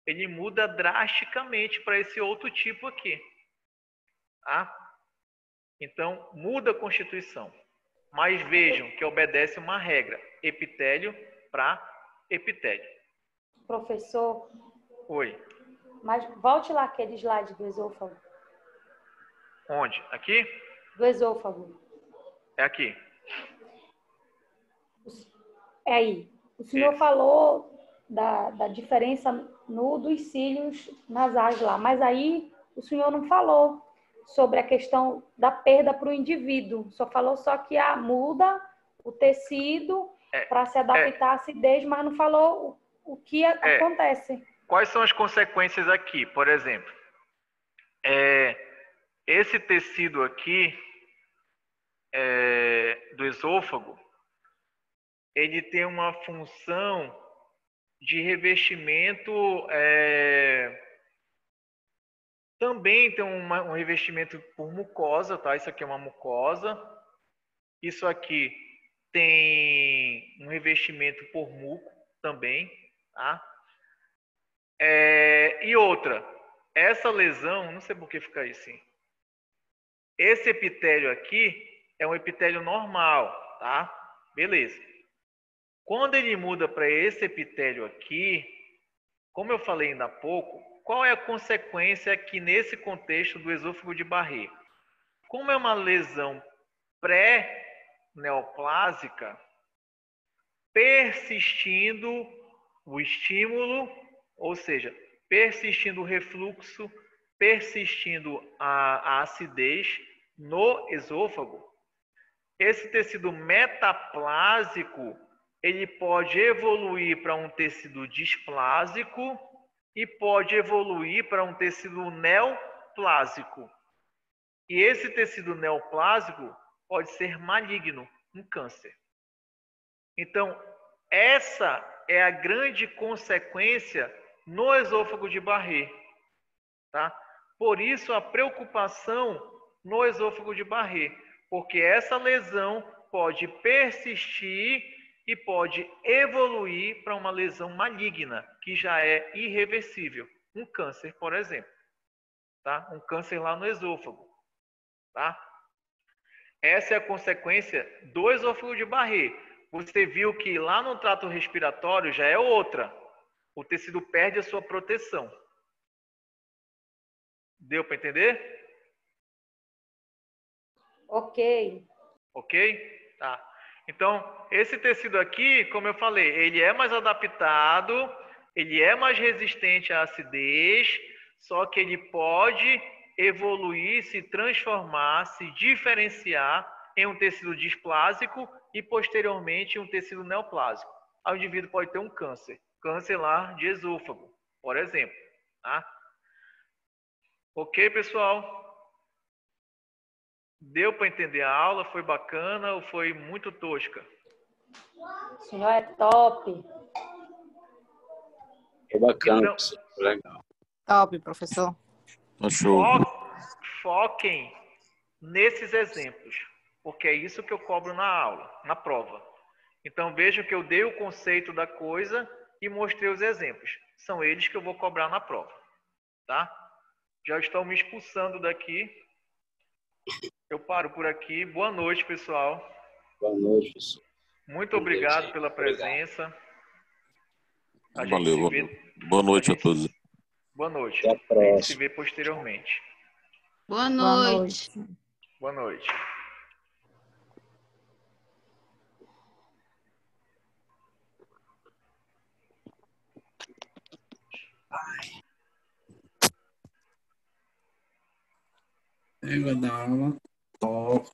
ele muda drasticamente para esse outro tipo aqui. Tá? Então, muda a constituição. Mas vejam que obedece uma regra. Epitélio para epitélio. Professor, Oi. mas volte lá aquele slide do esôfago. Onde? Aqui? Do esôfago. É aqui. É aí. O senhor Isso. falou da diferença dos cílios nasais lá, mas aí o senhor não falou sobre a questão da perda para o indivíduo. Só falou só que muda o tecido para se adaptar à acidez, mas não falou o que acontece. Quais são as consequências aqui? Por exemplo, esse tecido aqui do esôfago, ele tem uma função de revestimento, também tem um revestimento por mucosa, tá? Isso aqui é uma mucosa. Isso aqui tem um revestimento por muco também, tá? E outra, essa lesão, não sei por que fica assim. Esse epitélio aqui é um epitélio normal, tá? Beleza. Quando ele muda para esse epitélio aqui, como eu falei ainda há pouco, qual é a consequência aqui nesse contexto do esôfago de Barré? Como é uma lesão pré-neoplásica, persistindo o estímulo, ou seja, persistindo o refluxo, persistindo a acidez no esôfago, esse tecido metaplásico, ele pode evoluir para um tecido displásico e pode evoluir para um tecido neoplásico. E esse tecido neoplásico pode ser maligno, um câncer. Então, essa é a grande consequência no esôfago de Barré, tá? Por isso a preocupação no esôfago de Barré, porque essa lesão pode persistir e pode evoluir para uma lesão maligna, que já é irreversível, um câncer, por exemplo, tá? Um câncer lá no esôfago, tá? Essa é a consequência do esôfago de Barré. Você viu que lá no trato respiratório já é outra. O tecido perde a sua proteção. Deu para entender? Ok. Ok? Tá. Então, esse tecido aqui, como eu falei, ele é mais adaptado, ele é mais resistente à acidez, só que ele pode evoluir, se transformar, se diferenciar em um tecido displásico e, posteriormente, um tecido neoplásico. Aí o indivíduo pode ter um câncer, câncer lá de esôfago, por exemplo. Tá? Ok, pessoal? Deu para entender a aula? Foi bacana ou foi muito tosca? O senhor é top. É bacana, Então, professor. Legal. Top, professor. Show. Foquem nesses exemplos, porque é isso que eu cobro na aula, na prova. Então vejam que eu dei o conceito da coisa e mostrei os exemplos. São eles que eu vou cobrar na prova, tá? Já estão me expulsando daqui. Eu paro por aqui. Boa noite, pessoal. Boa noite, professor. Muito obrigado pela presença. A gente Valeu, se vê... valeu. Boa noite a todos. Boa noite. Até a A gente se próxima. vê posteriormente. Boa Boa noite. noite. Boa noite. Vai dar aula top.